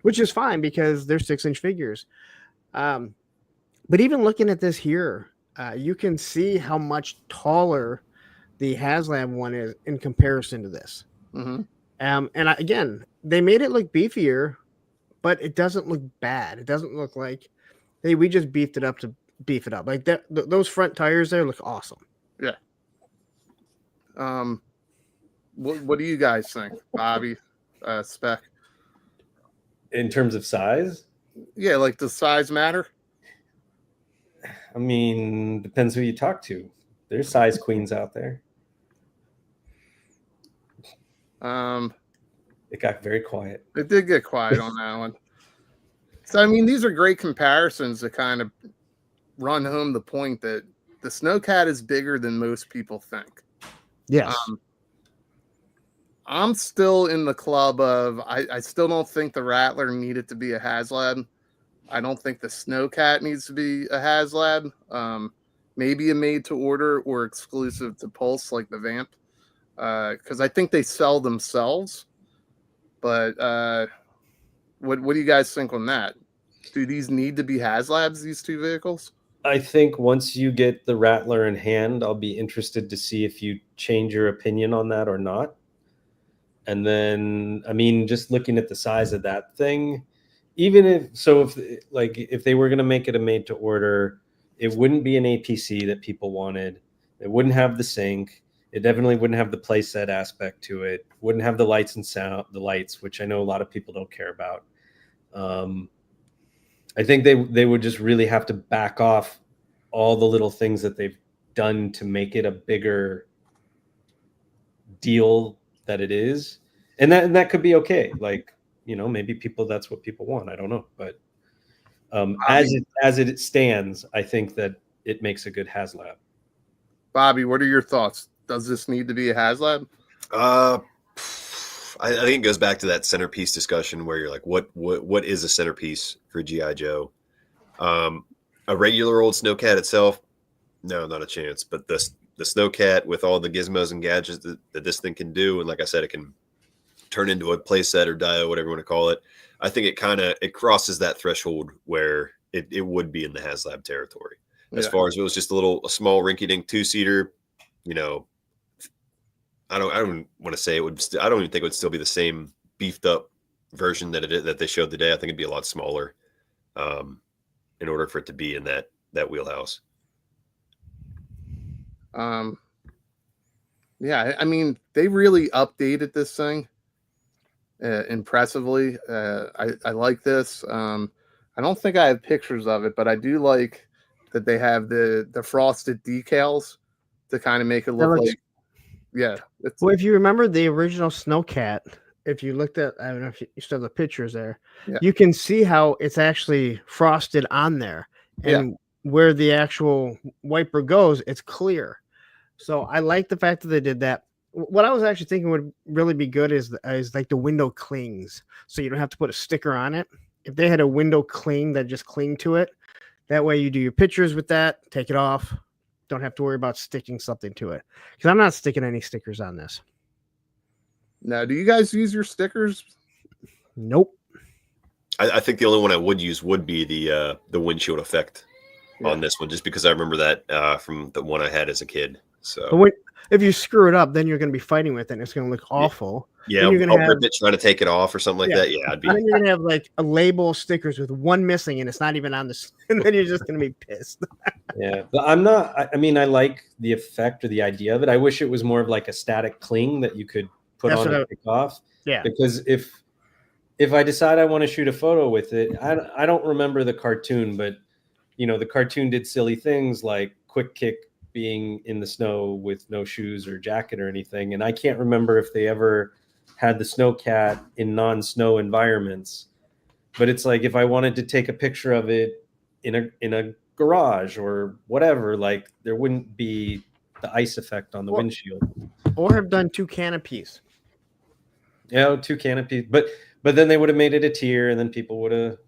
which is fine because they're 6-inch figures. But even looking at this here, you can see how much taller the HASLAB one is in comparison to this. Mm-hmm. Again, they made it look beefier, but it doesn't look bad. It doesn't look like, hey, we just beefed it up to beef it up. Like that, those front tires there look awesome. Yeah. What do you guys think, Bobby? Spec. In terms of size? Yeah, like does size matter? I mean, depends who you talk to. There's size queens out there. It got very quiet. It did get quiet on that one. So I mean, these are great comparisons to kind of run home the point that the Snowcat is bigger than most people think. Yes. I'm still in the club of I still don't think the Rattler needed to be a HASLAB. I don't think the Snowcat needs to be a HASLAB. Maybe a made to order or exclusive to Pulse like the Vamp. Because I think they sell themselves. But what do you guys think on that? Do these need to be HASLABs, these two vehicles? I think once you get the Rattler in hand, I'll be interested to see if you change your opinion on that or not. And then, I mean, just looking at the size of that thing, even if they were going to make it a made to order, it wouldn't be an APC that people wanted. It wouldn't have the sync. It definitely wouldn't have the playset aspect to it. Wouldn't have the lights and sound, the lights, which I know a lot of people don't care about. I think they would just really have to back off all the little things that they've done to make it a bigger deal that it is. And that could be okay. Like, maybe that's what people want. I don't know. But as it stands, I think that it makes a good HASLAB. Bobby, what are your thoughts? Does this need to be a HASLAB? I think it goes back to that centerpiece discussion where you're like, what is a centerpiece for G.I. Joe? A regular old Snowcat itself, no, not a chance. But the Snowcat with all the gizmos and gadgets that this thing can do, and like I said, it can turn into a playset or dio, whatever you want to call it. I think it crosses that threshold where it would be in the HASLAB territory. As far as it was just a small rinky-dink two-seater, I don't want to say it would. I don't even think it would still be the same beefed up version that they showed today. I think it'd be a lot smaller, in order for it to be in that wheelhouse. Yeah, I mean, they really updated this thing impressively. I like this. I don't think I have pictures of it, but I do like that they have the frosted decals to kind of make it look like. Yeah. Well, if you remember the original Snowcat, if you looked at, I don't know if you still have the pictures there, you can see how it's actually frosted on there. And where the actual wiper goes, it's clear. So I like the fact that they did that. What I was actually thinking would really be good is like the window clings. So you don't have to put a sticker on it. If they had a window cling that just cling to it, that way you do your pictures with that, take it off. Don't have to worry about sticking something to it. Because I'm not sticking any stickers on this. Now, do you guys use your stickers? Nope. I think the only one I would use would be the windshield effect on this one, just because I remember that from the one I had as a kid. So but if you screw it up, then you're going to be fighting with it, and it's going to look awful. Yeah, you're I'll rip it trying to take it off or something like that. Yeah, and then you're going to have like a label of stickers with one missing, and it's not even on this, and then you're just going to be pissed. Yeah, but I'm not. I mean, I like the effect or the idea of it. I wish it was more of like a static cling that you could put on and take off. Yeah, because if I decide I want to shoot a photo with it, I don't remember the cartoon, but the cartoon did silly things like Quick Kick being in the snow with no shoes or jacket or anything, and I can't remember if they ever had the Snowcat in non-snow environments. But it's like if I wanted to take a picture of it in a garage or whatever, like there wouldn't be the ice effect on the windshield. Or have done two canopies. Yeah, two canopies, but then they would have made it a tier, and then people would have.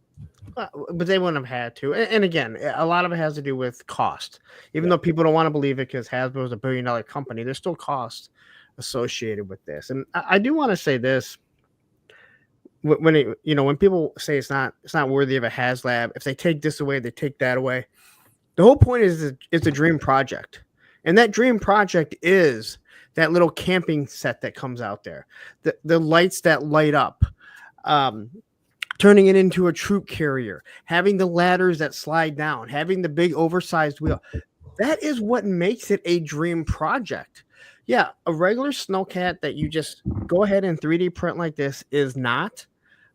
But they wouldn't have had to. And again, a lot of it has to do with cost. Even though people don't want to believe it because Hasbro is $1 billion company, there's still cost associated with this. And I do want to say this. when it, when people say it's not worthy of a HasLab, if they take this away, they take that away. The whole point is it's a dream project, and that dream project is that little camping set that comes out there, the lights that light up, turning it into a troop carrier, having the ladders that slide down, having the big oversized wheel. That is what makes it a dream project. Yeah, a regular snowcat that you just go ahead and 3D print like this is not,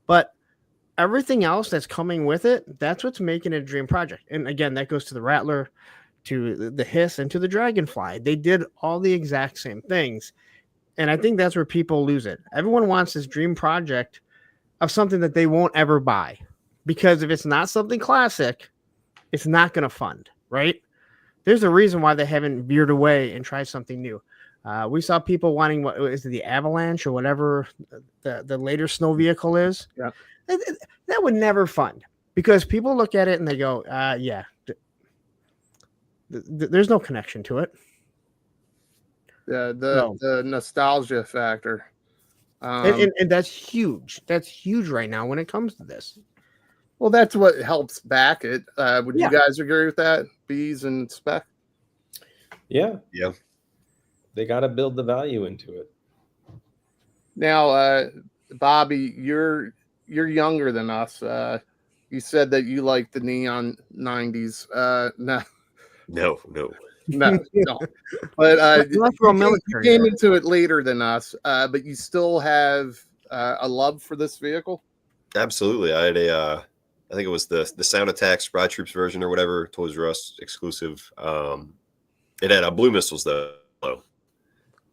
but everything else that's coming with it, that's what's making it a dream project. And again, that goes to the Rattler, to the Hiss, and to the Dragonfly. They did all the exact same things. And I think that's where people lose it. Everyone wants this dream project of something that they won't ever buy. Because if it's not something classic, it's not going to fund, right? There's a reason why they haven't veered away and tried something new. We saw people wanting, what is it, the Avalanche or whatever the later snow vehicle is. Yeah. That would never fund, because people look at it and they go, yeah, there's no connection to it. The nostalgia factor. And that's huge. That's huge right now when it comes to this. Well, that's what helps back it. Would you guys agree with that? Bees and Spec? Yeah. Yeah. They got to build the value into it. Now, Bobby, you're younger than us. You said that you like the neon 90s. No. No. But you came into it later than us, but you still have a love for this vehicle? Absolutely. I had I think it was the Sound Attack Spry Troops version or whatever, Toys R Us exclusive. It had blue missiles though.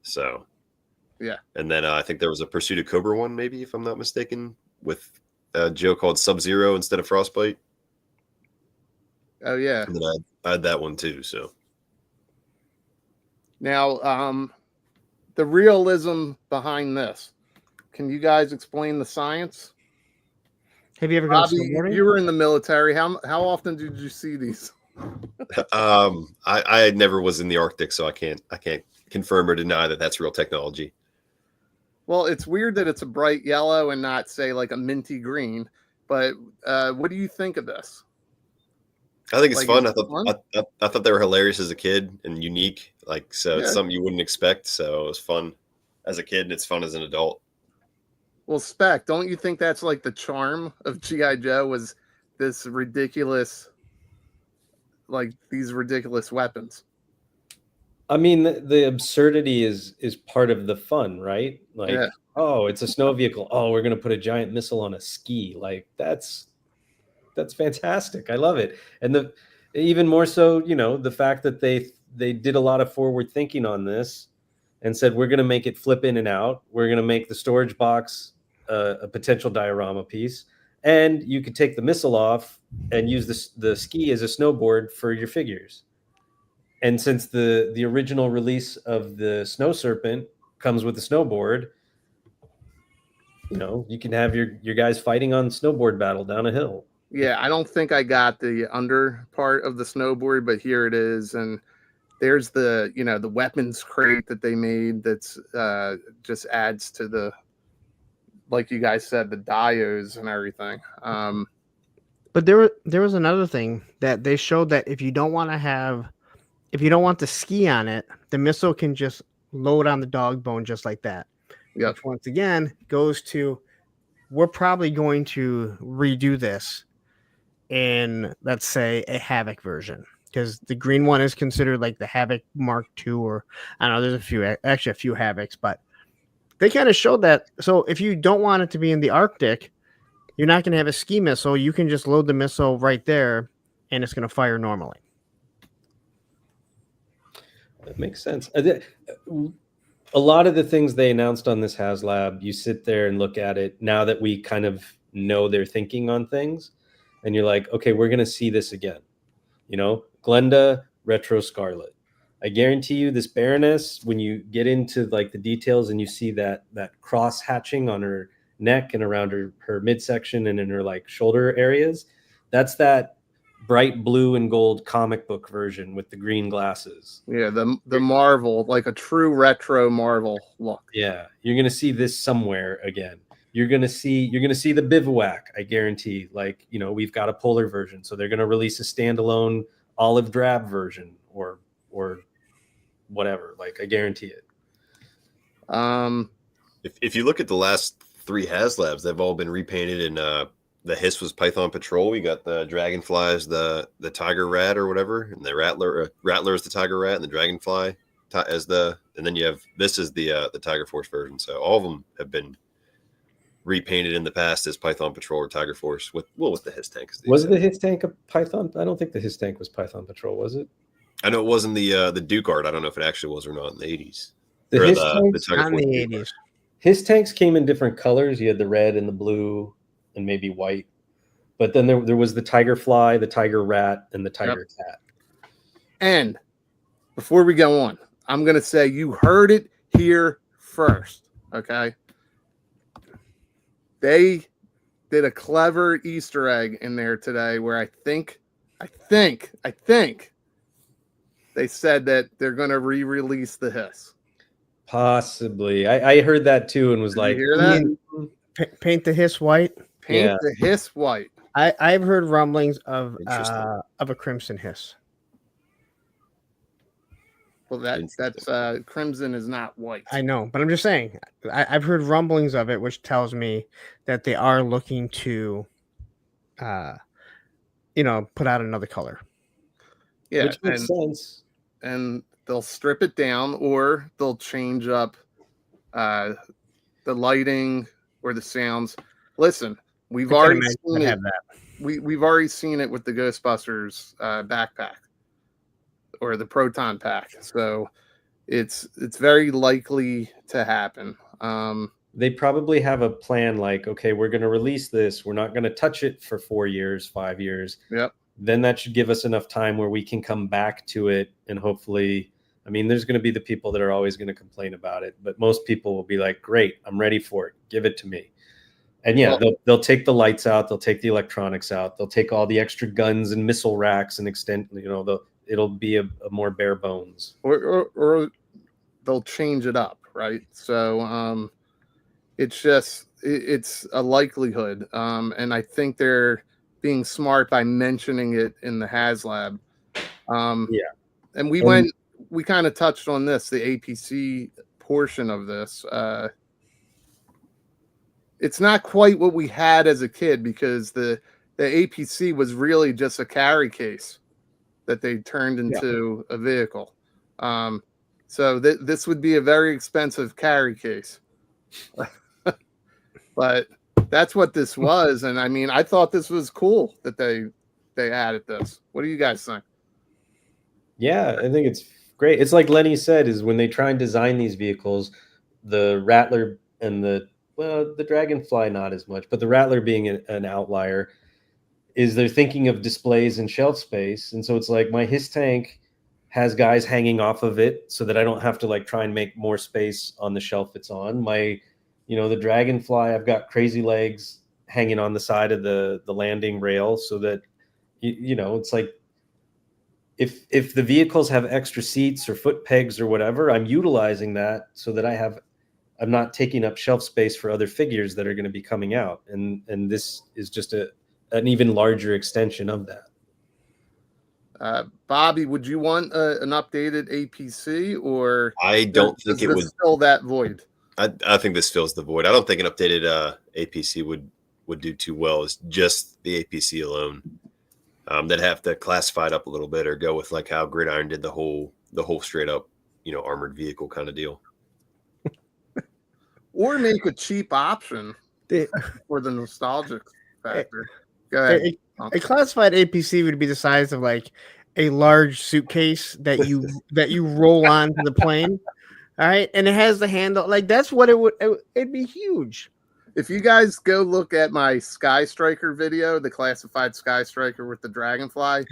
So, yeah. And then I think there was a Pursuit of Cobra one, maybe, if I'm not mistaken, with a Joe called Sub-Zero instead of Frostbite. Oh, yeah. And then I had that one too. So now, the realism behind this. Can you guys explain the science? Have you ever gone Bobby, snowboarding? you were in the military. How often did you see these? I never was in the Arctic, so I can't confirm or deny that that's real technology. Well, it's weird that it's a bright yellow and not, say, like a minty green. But what do you think of this? I think it's fun. I thought they were hilarious as a kid and unique. It's something you wouldn't expect. So it was fun as a kid, and it's fun as an adult. Well, Spec, don't you think that's like the charm of G.I. Joe, was this ridiculous, these ridiculous weapons? I mean, the absurdity is part of the fun, right? Oh, it's a snow vehicle. Oh, we're going to put a giant missile on a ski. That's fantastic. I love it. And even more so, the fact that they did a lot of forward thinking on this and said, we're going to make it flip in and out. We're going to make the storage box a potential diorama piece. And you could take the missile off and use the ski as a snowboard for your figures. And since the original release of the Snow Serpent comes with a snowboard, you can have your guys fighting on snowboard battle down a hill. Yeah, I don't think I got the under part of the snowboard, but here it is. And there's the weapons crate that they made that's just adds to the, like you guys said, the diodes and everything. But there was another thing that they showed, that if you don't want the ski on it, the missile can just load on the dog bone just like that. Yeah. Which once again goes to, we're probably going to redo this in, let's say, a Havoc version, because the green one is considered like the Havoc Mark II, or I don't know, there's a few Havocs, but they kind of showed that. So if you don't want it to be in the Arctic, you're not going to have a ski missile. You can just load the missile right there and it's going to fire normally. That makes sense. A lot of the things they announced on this HasLab, you sit there and look at it now that we kind of know their thinking on things, and you're like, okay, we're going to see this again. Glenda, Retro Scarlet. I guarantee you this Baroness, when you get into the details and you see that cross hatching on her neck and around her midsection and in her shoulder areas, that's that bright blue and gold comic book version with the green glasses. Yeah, the Marvel, like a true retro Marvel look. Yeah, you're going to see this somewhere again. You're gonna see the bivouac, I guarantee. Like, we've got a polar version, so they're gonna release a standalone olive drab version or whatever. Like, I guarantee it. If you look at the last 3 HASLABs, they've all been repainted, and the Hiss was Python Patrol. We got the Dragonfly as the Tiger Rat or whatever, and the Rattler is the Tiger Rat, and the Dragonfly as and then you have this is the Tiger Force version. So all of them have been repainted in the past as Python Patrol or Tiger Force with the Hiss tank. Was the Hiss tank a Python? I don't think the Hiss tank was Python Patrol, was it? I know it wasn't the Duke Art. I don't know if it actually was or not in the 80s. The Hiss tanks Tiger on Force the Duke 80s. Art. His tanks came in different colors. You had the red and the blue and maybe white. But then there was the Tiger Fly, the Tiger Rat, and the Tiger Cat. And before we go on, I'm going to say you heard it here first, okay? They did a clever Easter egg in there today where I think they said that they're going to re-release the Hiss. Possibly. I heard that too and was Did like, you hear that? Paint the Hiss white. Paint the Hiss white. I've heard rumblings of a Crimson Hiss. Well, that's Crimson is not white. I know, but I'm just saying. I've heard rumblings of it, which tells me that they are looking to, put out another color. Yeah, which makes sense. And they'll strip it down, or they'll change up the lighting or the sounds. Listen, we've already seen it. We've already seen it with the Ghostbusters backpack or the Proton pack. So it's very likely to happen. They probably have a plan like, okay, we're going to release this. We're not going to touch it for 4 years, 5 years. Yep. Then that should give us enough time where we can come back to it. And hopefully, there's going to be the people that are always going to complain about it. But most people will be like, great, I'm ready for it. Give it to me. And they'll take the lights out. They'll take the electronics out. They'll take all the extra guns and missile racks and it'll be a more bare bones. Or they'll change it up, right? So it's a likelihood. And I think they're being smart by mentioning it in the HASLAB. And we kind of touched on this, the APC portion of this. It's not quite what we had as a kid because the APC was really just a carry case that they turned into a vehicle. So this would be a very expensive carry case. But that's what this was. And I thought this was cool that they added this. What do you guys think? Yeah, I think it's great. It's like Lenny said, is when they try and design these vehicles, the Rattler and the Dragonfly, not as much, but the Rattler being an outlier, is they're thinking of displays and shelf space. And so it's like my Hiss tank has guys hanging off of it so that I don't have to try and make more space on the shelf it's on. The Dragonfly, I've got crazy legs hanging on the side of the landing rail so that, it's like if the vehicles have extra seats or foot pegs or whatever, I'm utilizing that so that I'm not taking up shelf space for other figures that are going to be coming out. And this is just an even larger extension of that. Bobby, would you want an updated APC, or I don't think it would fill that void? I think this fills the void. I don't think an updated APC would do too well. It's just the APC alone. They'd have to classify it up a little bit or go with how Gridiron did the whole straight up, armored vehicle kind of deal. Or make a cheap option for the nostalgic factor. Go ahead. A classified APC would be the size of a large suitcase that you roll onto the plane. All right, and it has the handle. That's what it'd be huge. If you guys go look at my Sky Striker video, the classified Sky Striker with the Dragonfly,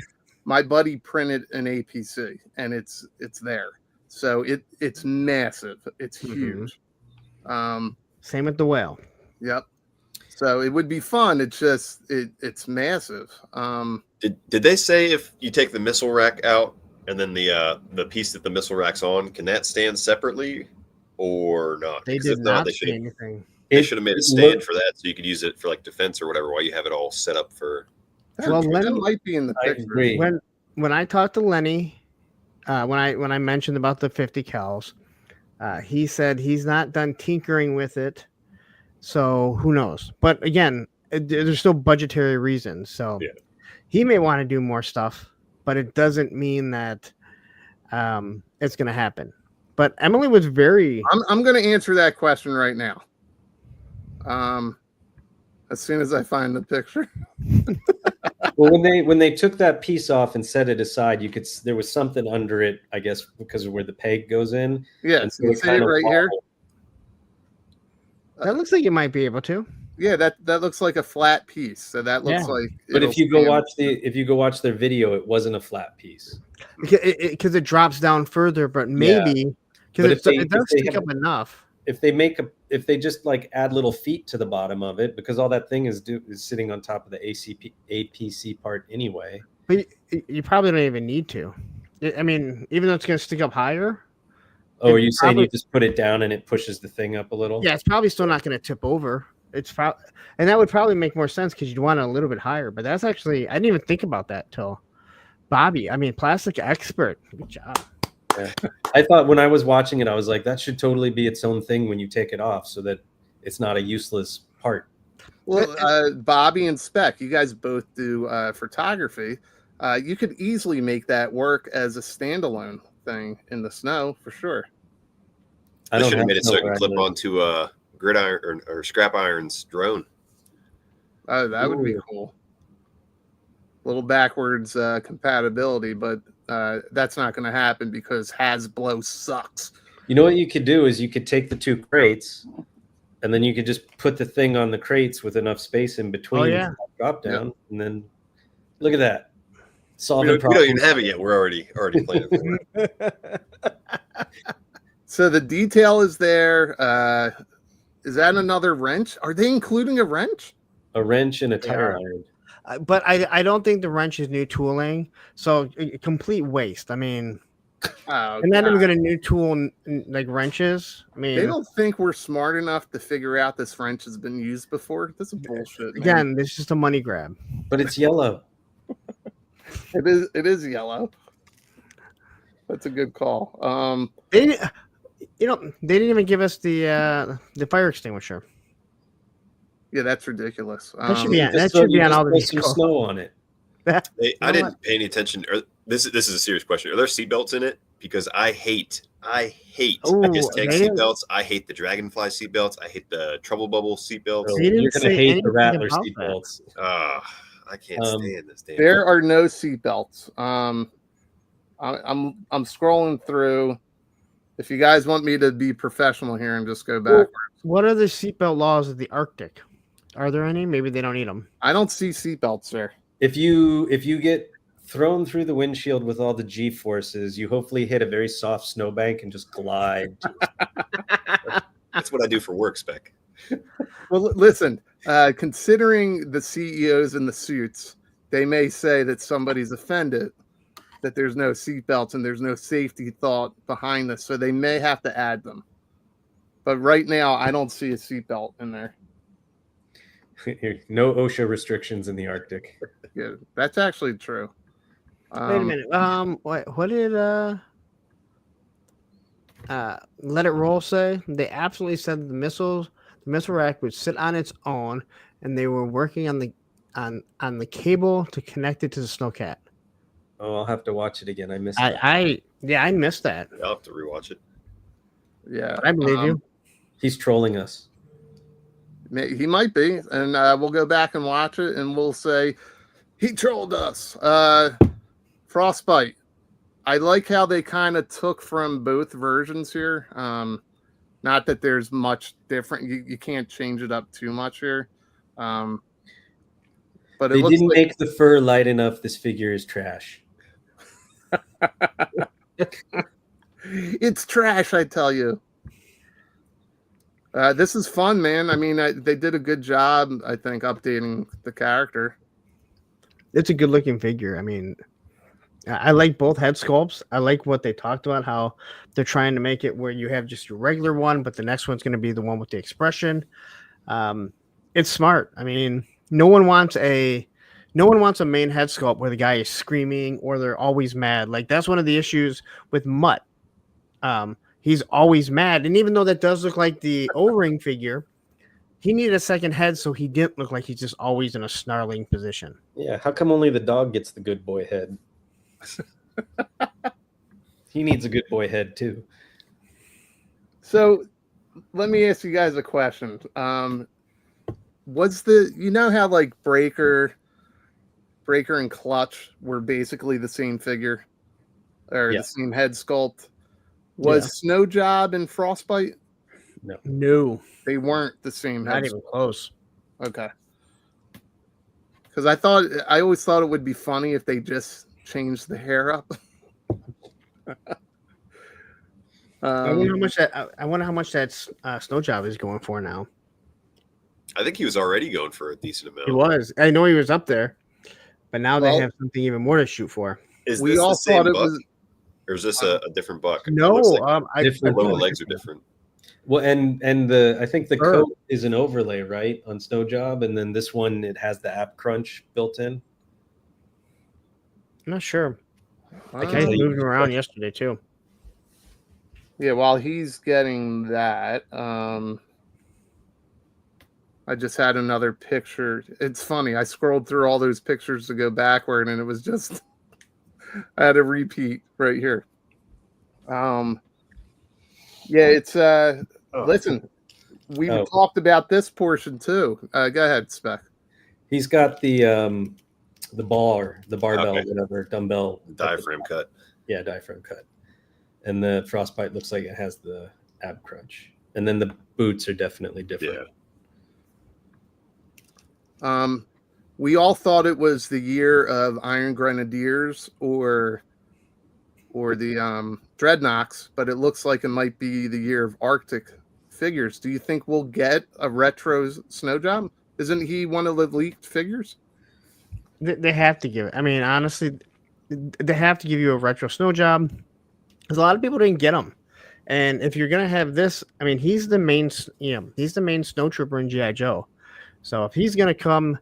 my buddy printed an APC, and it's there. So it's massive. It's huge. Same with the whale. Yep. So it would be fun. It's just it's massive. Did they say if you take the missile rack out and then the piece that the missile rack's on, can that stand separately or not? They did not say anything. They should have made a stand for that, so you could use it for like defense or whatever while you have it all set up for. Well, that might be in the picture. When I talked to Lenny, when I mentioned about the 50 cals, he said he's not done tinkering with it, so who knows? But again, there's still budgetary reasons, so he may want to do more stuff, but it doesn't mean that it's going to happen. But Emily was very. I'm going to answer that question right now. As soon as I find the picture. Well, when they took that piece off and set it aside, there was something under it, I guess, because of where the peg goes in. Yeah, and so you see it right here. That looks like you might be able to. Yeah, that looks like a flat piece. So that looks like. But if you go watch their video, it wasn't a flat piece because it drops down further. But maybe because it does stick up enough. If they just like add little feet to the bottom of it, because all that thing is sitting on top of the APC part anyway. But you probably don't even need to. I mean, even though it's going to stick up higher. Oh, are you saying you just put it down and it pushes the thing up a little? Yeah, it's probably still not going to tip over. It's probably, and that would probably make more sense because you'd want it a little bit higher. But that's actually, I didn't even think about that till Bobby. I mean, plastic expert. Good job. Yeah. I thought when I was watching it, I was like, that should totally be its own thing when you take it off, so that it's not a useless part. Well, Bobby and Spec, you guys both do photography. You could easily make that work as a standalone thing in the snow for sure. I should have made it so it can clip onto a gridiron or scrap iron's drone. That would be cool. A little backwards compatibility, but that's not going to happen because HASLAB sucks. You know what you could do is you could take the two crates, and then you could just put the thing on the crates with enough space in between. Drop down, and then look at that. We don't even have it yet. We're already planning for it. So the detail is there. Is that another wrench? Are they including a wrench? A wrench and a tire iron. But I don't think the wrench is new tooling, so complete waste. I mean, and then we're gonna new tool like wrenches. I mean, they don't think we're smart enough to figure out this wrench has been used before. This is bullshit. Again, this is just a money grab. But it's yellow. It is yellow. That's a good call. They didn't even give us the fire extinguisher. Yeah, that's ridiculous. That should be on all the vehicles. Snow on it. I didn't pay any attention. This is a serious question. Are there seatbelts in it? Because I hate tank seatbelts. I hate the Dragonfly seatbelts. I hate the Trouble Bubble seatbelts. You're gonna hate the Rattler seatbelts. I can't stand this damn. There are no seatbelts. I'm scrolling through. If you guys want me to be professional here and just go backwards. What are the seatbelt laws of the Arctic? Are there any? Maybe they don't need them. I don't see seatbelts there. If you get thrown through the windshield with all the G forces, you hopefully hit a very soft snowbank and just glide. That's what I do for work, Spec. Well, listen, considering the CEOs in the suits, they may say that somebody's offended that there's no seatbelts and there's no safety thought behind this, so they may have to add them. But right now, I don't see a seatbelt in there. No OSHA restrictions in the Arctic. Yeah, that's actually true. Wait a minute. What did Let It Roll say? They absolutely said the missile rack would sit on its own, and they were working on the cable to connect it to the Snowcat. Oh, I'll have to watch it again. I missed that. I missed that. I'll have to rewatch it. Yeah, I believe you. He's trolling us. He might be, and we'll go back and watch it, and we'll say he trolled us. Frostbite. I like how they kind of took from both versions here. Not that there's much different. You can't change it up too much here. But they didn't make the fur light enough. This figure is trash. It's trash, I tell you. This is fun, man. I mean, they did a good job, I think, updating the character. It's a good-looking figure. I mean, I like both head sculpts. I like what they talked about, how they're trying to make it where you have just your regular one, but the next one's going to be the one with the expression. It's smart. I mean, no one wants a main head sculpt where the guy is screaming or they're always mad. Like that's one of the issues with Mutt. He's always mad, and even though that does look like the O-ring figure, he needed a second head so he didn't look like he's just always in a snarling position. Yeah, how come only the dog gets the good boy head? He needs a good boy head too. So let me ask you guys a question. What's the, you know how like Breaker and Clutch were basically the same figure or the same head sculpt? Was Snow Job and Frostbite? No, they weren't the same head. Not even close. Okay. Because I always thought it would be funny if they just changed the hair up. I wonder how much that Snow Job is going for now. I think he was already going for a decent amount. He was. I know he was up there, but now they have something even more to shoot for. Is this the same buck, or is this a different buck? No, the lower legs are different. Well, and I think the coat is an overlay, right, on Snow Job, and then this one it has the app crunch built in. I'm not sure. I kind of moved around yesterday too. Yeah, while he's getting that, I just had another picture. It's funny. I scrolled through all those pictures to go backward, and it was just I had a repeat right here. Yeah, it's listen, we talked about this portion too. Go ahead, Spec. He's got the barbell, whatever, dumbbell. Diaphragm cut. Yeah, diaphragm cut. And the Frostbite looks like it has the ab crunch. And then the boots are definitely different. Yeah. We all thought it was the year of Iron Grenadiers or the Dreadnoks, but it looks like it might be the year of Arctic figures. Do you think we'll get a retro Snow Job? Isn't he one of the leaked figures? They have to give it. I mean, honestly, they have to give you a retro Snow Job because a lot of people didn't get them. And if you're gonna have this, I mean, he's the main Snow Trooper in G.I. Joe. So if he's gonna come,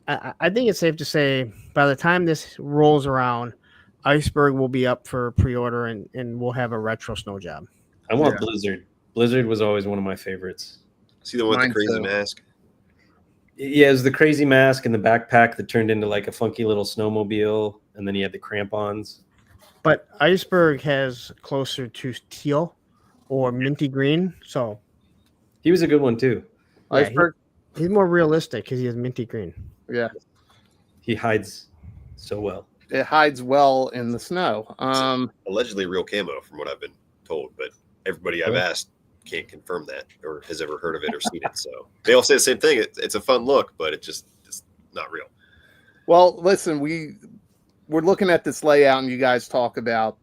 I think it's safe to say by the time this rolls around, Iceberg will be up for pre-order and we'll have a retro Snow Job. I want Blizzard. Blizzard was always one of my favorites. See the one with the crazy mask? Yeah, it was the crazy mask and the backpack that turned into like a funky little snowmobile, and then he had the crampons. But Iceberg has closer to teal or minty green, so he was a good one too. Yeah, Iceberg, he's more realistic because he has minty green. Yeah, he hides so well. It hides well in the snow. Allegedly real camo, from what I've been told, but everybody I've asked can't confirm that or has ever heard of it or seen it. So they all say the same thing. It's a fun look, but it's not real. Well, listen, we're looking at this layout, and you guys talk about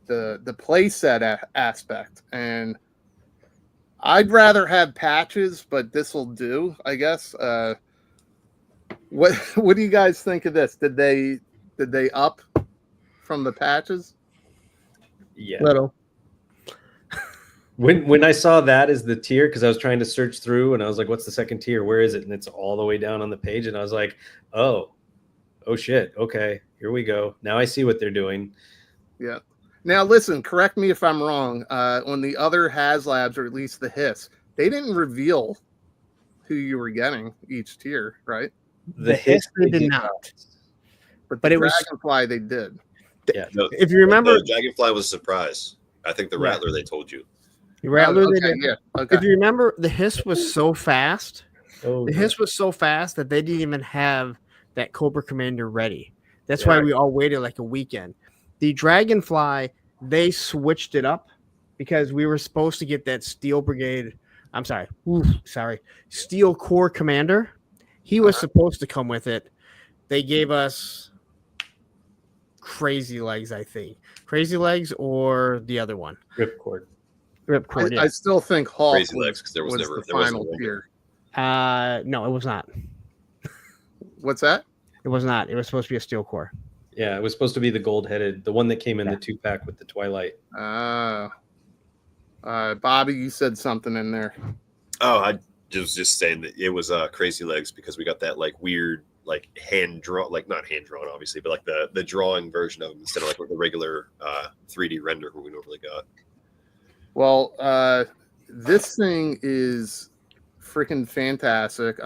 the play set aspect, and I'd rather have patches, but this will do, I guess. What do you guys think of this? Did they up from the patches? Yeah, little. When I saw that as the tier, because I was trying to search through and I was like, what's the second tier? Where is it? And it's all the way down on the page. And I was like, oh shit. Okay, here we go. Now I see what they're doing. Yeah. Now listen, correct me if I'm wrong. On the other HASLABs, or at least the HISS, they didn't reveal who you were getting each tier, right? The HISS they did not. But it was Dragonfly they did. Yeah. No, if you remember, the Dragonfly was a surprise. I think the Rattler they told you. Rattler, okay. If you remember, the hiss was so fast. Hiss was so fast that they didn't even have that Cobra Commander ready. That's why we all waited like a weekend. The Dragonfly, they switched it up because we were supposed to get that Steel Brigade. I'm sorry. Steel Corps Commander. He was supposed to come with it. They gave us Crazy Legs, I think. Crazy Legs or the other one. Ripcord. I still think Hawk Crazy Legs, because there was never the final tier. No, it was not. What's that? It was not. It was supposed to be a Steel Core. Yeah, it was supposed to be the gold-headed, the one that came in the 2-pack with the Twilight. Bobby, you said something in there. Oh, just saying that it was Crazy Legs because we got that like weird like hand draw, like not hand drawn obviously, but like the drawing version of them instead of like the regular 3D render we normally got. Well, this thing is freaking fantastic.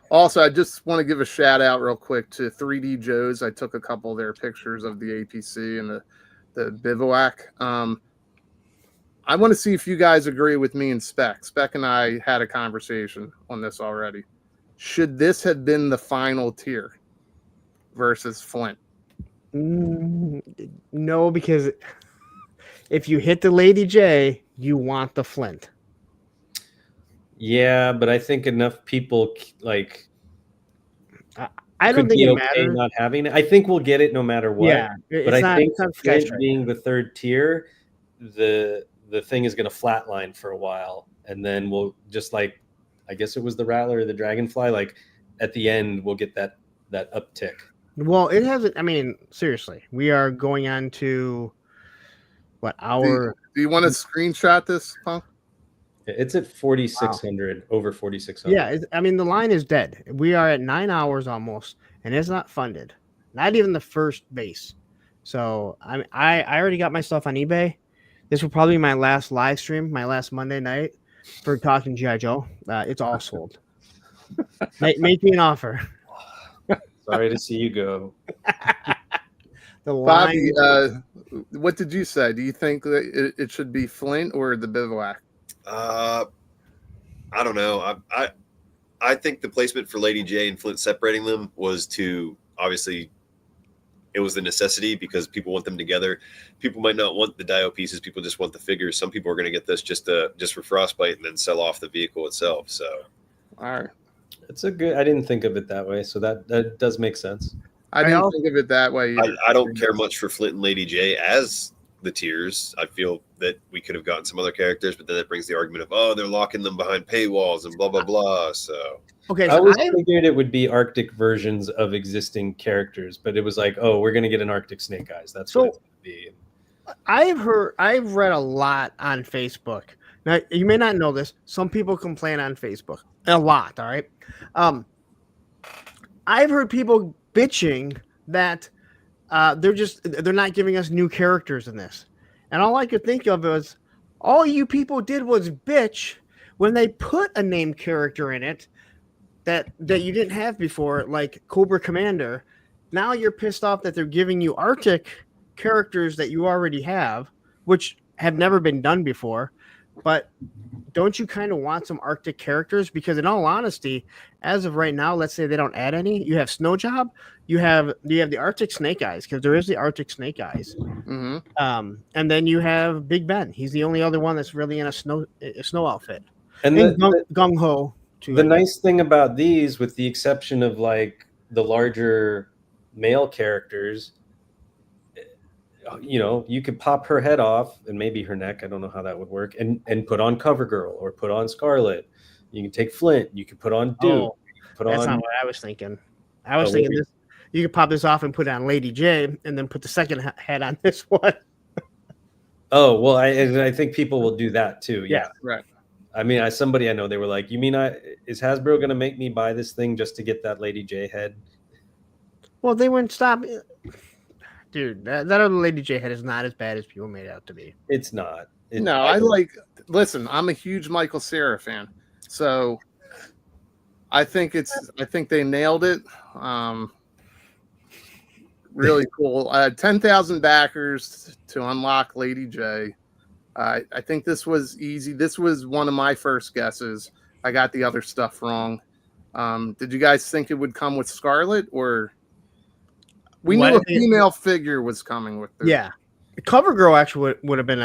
Also, I just want to give a shout out real quick to 3D Joe's. I took a couple of their pictures of the APC and the bivouac. I want to see if you guys agree with me and Spec. Spec and I had a conversation on this already. Should this have been the final tier versus Flint? No, because if you hit the Lady J, you want the Flint. Yeah, but I think enough people like. I don't think it matters not having it. I think we'll get it no matter what. Yeah, but I think Flint being the third tier, the thing is going to flatline for a while, and then we'll just like, I guess it was the Rattler or the Dragonfly. Like at the end, we'll get that uptick. Well, it hasn't. I mean, seriously, we are going on to what hour? Do you want to screenshot this, Punk? It's at 4,600, over 4,600. Yeah, I mean, the line is dead. We are at 9 hours almost, and it's not funded. Not even the first base. So I already got my stuff on eBay. This will probably be my last live stream, my last Monday night for talking G.I. Joe. It's all sold. Make me an offer. Sorry to see you go. Bobby, what did you say? Do you think that it should be Flint or the bivouac? I don't know. I think the placement for Lady J and Flint separating them was to obviously it was the necessity because people want them together. People might not want the Dio pieces. People just want the figures. Some people are going to get this just for Frostbite and then sell off the vehicle itself. So, all right, it's a good. I didn't think of it that way, so that does make sense. I didn't think of it that way either. I don't care much for Flint and Lady J as the tiers. I feel that we could have gotten some other characters, but then that brings the argument of they're locking them behind paywalls and blah blah blah. So okay, so I figured it would be Arctic versions of existing characters, but it was like, we're gonna get an Arctic Snake Eyes. That's what it's gonna be. I've read a lot on Facebook. Now you may not know this. Some people complain on Facebook a lot. All right, I've heard people bitching that they're not giving us new characters in this. And all I could think of was all you people did was bitch when they put a named character in it that you didn't have before, like Cobra Commander. Now you're pissed off that they're giving you Arctic characters that you already have, which have never been done before. But don't you kind of want some Arctic characters? Because in all honesty, as of right now, let's say they don't add any. You have Snow Job, you have the Arctic Snake Eyes, because there is the Arctic Snake Eyes. Mm-hmm. And then you have Big Ben. He's the only other one that's really in a snow outfit. And Gung Ho. The nice thing about these, with the exception of like the larger male characters, you could pop her head off and maybe her neck. I don't know how that would work. And put on CoverGirl or put on Scarlet. You can take Flint. You can put on Duke. That's not what I was thinking. I was thinking this. You could pop this off and put it on Lady J, and then put the second head on this one. Oh well, I think people will do that too. Yeah, right. I mean, somebody I know, they were like, "You mean is Hasbro going to make me buy this thing just to get that Lady J head?" Well, they wouldn't stop. Dude, that other Lady J head is not as bad as people made it out to be. It's not. Listen, I'm a huge Michael Cera fan, so I think they nailed it. Really cool. 10,000 backers to unlock Lady J. I think this was easy. This was one of my first guesses. I got the other stuff wrong. Did you guys think it would come with Scarlet, or we knew a female figure was coming with it? Yeah, CoverGirl actually would have been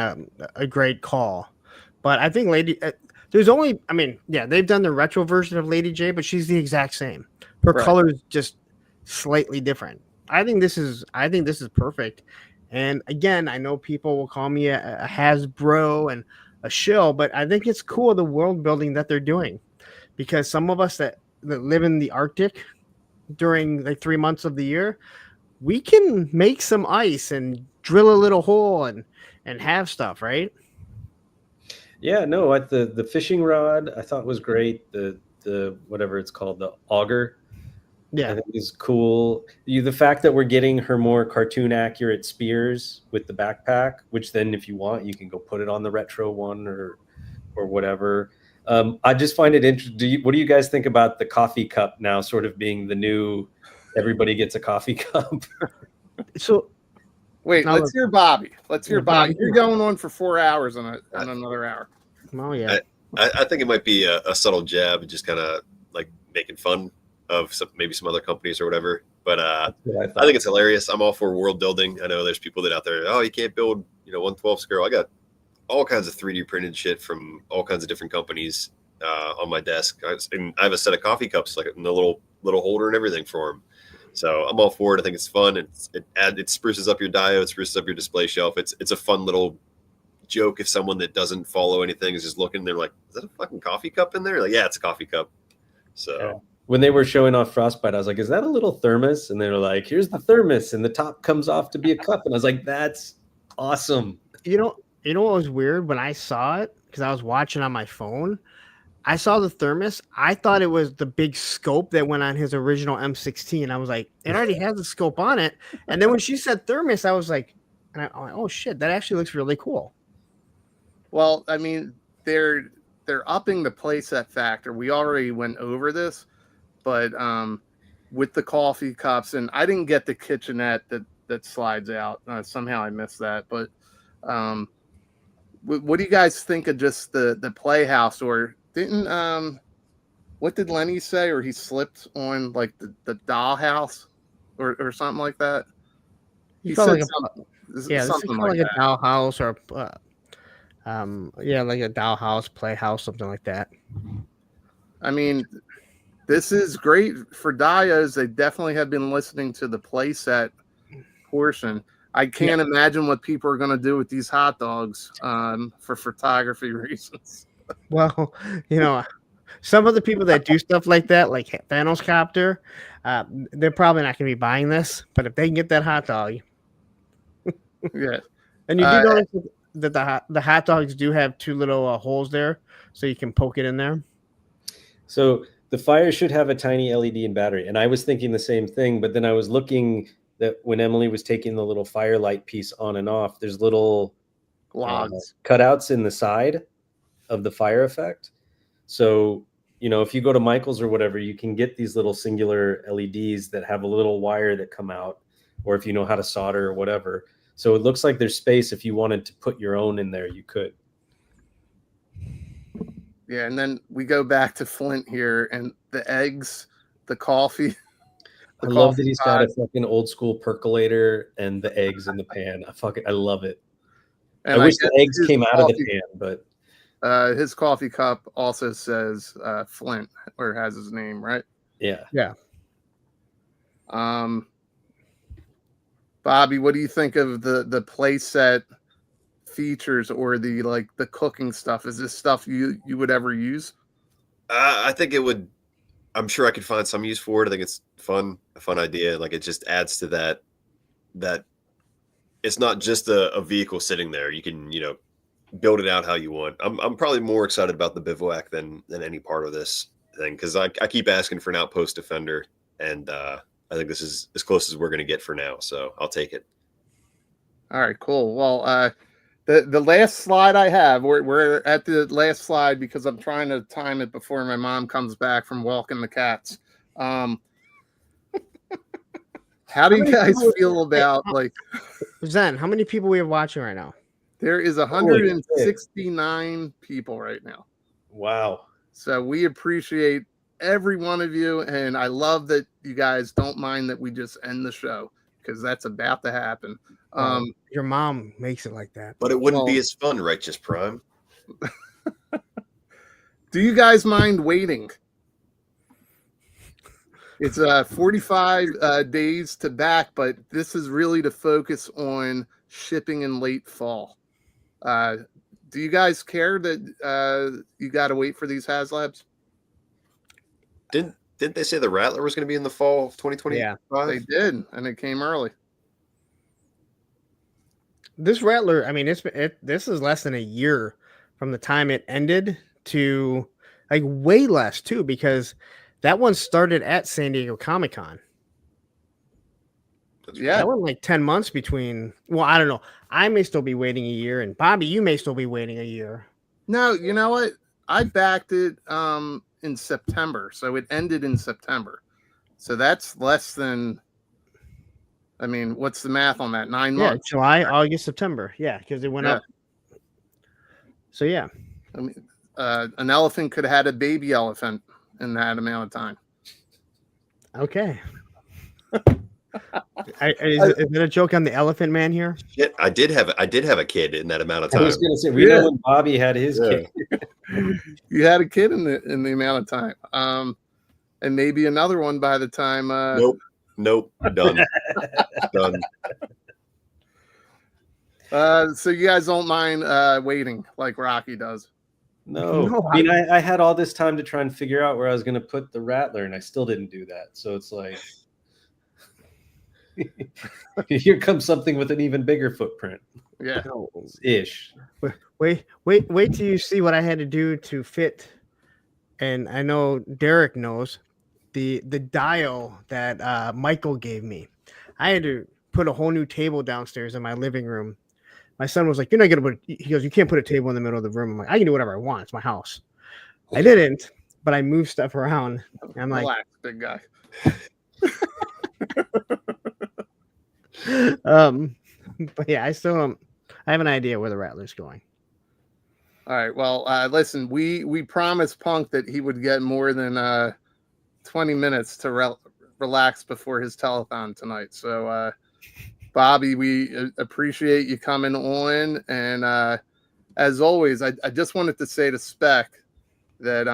a great call, but I think they've done the retro version of Lady J, but she's the exact same. Her color is just slightly different. I think this is perfect. And again, I know people will call me a Hasbro and a shill, but I think it's cool, the world building that they're doing, because some of us that live in the Arctic during like 3 months of the year, we can make some ice and drill a little hole and have stuff, right? Yeah, no, the fishing rod I thought was great. The whatever it's called, the auger, I think is cool. The fact that we're getting her more cartoon accurate spears with the backpack, which then if you want, you can go put it on the retro one or whatever. I just find it interesting. What do you guys think about the coffee cup now sort of being the new everybody gets a coffee cup? So wait, let's hear Bobby. Let's hear Bobby. You're going on for 4 hours on another hour. Oh yeah. I think it might be a subtle jab, just kind of like making fun of maybe some other companies or whatever. But I think it's hilarious. I'm all for world building. I know there's people that out there, oh, you can't build 1/12 scale. I got all kinds of 3D printed shit from all kinds of different companies on my desk. I have a set of coffee cups, like in the little holder and everything for them. So I'm all for it. I think it's fun. It spruces up your diode, spruces up your display shelf. It's a fun little joke if someone that doesn't follow anything is just looking. They're like, "Is that a fucking coffee cup in there?" Like, yeah, it's a coffee cup. So when they were showing off Frostbite, I was like, "Is that a little thermos?" And they were like, "Here's the thermos, and the top comes off to be a cup." And I was like, "That's awesome." You know what was weird when I saw it, because I was watching on my phone. I saw the thermos. I thought it was the big scope that went on his original M16. I was like, it already has a scope on it. And then when she said thermos, I was like, oh shit, that actually looks really cool. Well, I mean, they're upping the playset factor. We already went over this, but with the coffee cups, and I didn't get the kitchenette that slides out. Somehow I missed that. But what do you guys think of just the playhouse? Or didn't what did Lenny say? Or he slipped on like the dollhouse or something like that. He said like something like that. a dollhouse or like a dollhouse, playhouse, something like that. I mean, this is great for Dias. They definitely have been listening to the playset portion. I can't imagine what people are going to do with these hot dogs for photography reasons. Well, some of the people that do stuff like that, like Thanos Copter, they're probably not going to be buying this. But if they can get that hot dog, yeah. And you do notice that the hot dogs do have two little holes there, so you can poke it in there. So the Fire should have a tiny LED and battery, and I was thinking the same thing. But then I was looking that when Emily was taking the little firelight piece on and off, there's little cutouts in the side of the fire effect. So, if you go to Michael's or whatever, you can get these little singular LEDs that have a little wire that come out, or if you know how to solder or whatever. So it looks like there's space. If you wanted to put your own in there, you could. Yeah, and then we go back to Flint here, and the eggs, the coffee. I love that he's got a fucking old school percolator and the eggs in the pan. I love it. And I wish the eggs came out of the pan, but his coffee cup also says Flint, or has his name, right? Yeah. Yeah. Bobby, what do you think of the playset features or the cooking stuff? Is this stuff you would ever use? I think it would. I'm sure I could find some use for it. I think it's a fun idea. Like, it just adds to that it's not just a vehicle sitting there. You can, build it out how you want. I'm probably more excited about the bivouac than any part of this thing, because I keep asking for an outpost defender, and I think this is as close as we're going to get for now. So I'll take it. All right, cool. Well, the last slide I have, we're at the last slide because I'm trying to time it before my mom comes back from walking the cats. How do you guys feel about Zen? How many people we are watching right now? There is 169 people right now. Wow. So we appreciate every one of you, and I love that you guys don't mind that we just end the show, because that's about to happen. Your mom makes it like that. But it wouldn't be as fun, Righteous Prime. Do you guys mind waiting? It's 45 days to back, but this is really to focus on shipping in late fall. Do you guys care that you got to wait for these HASLABs? Didn't they say the Rattler was going to be in the fall of 2025? Yeah, they did, and it came early. This Rattler, I mean, this is less than a year from the time it ended to like way less too, because that one started at San Diego Comic-Con. Yeah, that went like 10 months between. Well, I don't know. I may still be waiting a year, and Bobby, you may still be waiting a year. No, you know what? I backed it in September, so it ended in September. So that's less than. I mean, what's the math on that? 9 months. July, August, September. Yeah, because it went up. So yeah, I mean, an elephant could have had a baby elephant in that amount of time. Okay. Is that a joke on the Elephant Man here? Shit, I did have a kid in that amount of time. I was going to say, we know when Bobby had his kid. You had a kid in the amount of time, and maybe another one by the time. Nope, done, done. So you guys don't mind waiting like Rocky does? No, I mean, I had all this time to try and figure out where I was going to put the Rattler, and I still didn't do that. So it's like. Here comes something with an even bigger footprint. Yeah, ish. Wait till you see what I had to do to fit. And I know Derek knows the dial that Michael gave me. I had to put a whole new table downstairs in my living room. My son was like, "You're not gonna put." He goes, "You can't put a table in the middle of the room." I'm like, "I can do whatever I want. It's my house." I didn't, but I moved stuff around. I'm like, "Relax, big guy." But yeah, I still don't. I have an idea where the Rattler's going. All right. Well, listen, we promised Punk that he would get more than 20 minutes to relax before his telethon tonight. So, Bobby, we appreciate you coming on, and as always, I just wanted to say to Spec that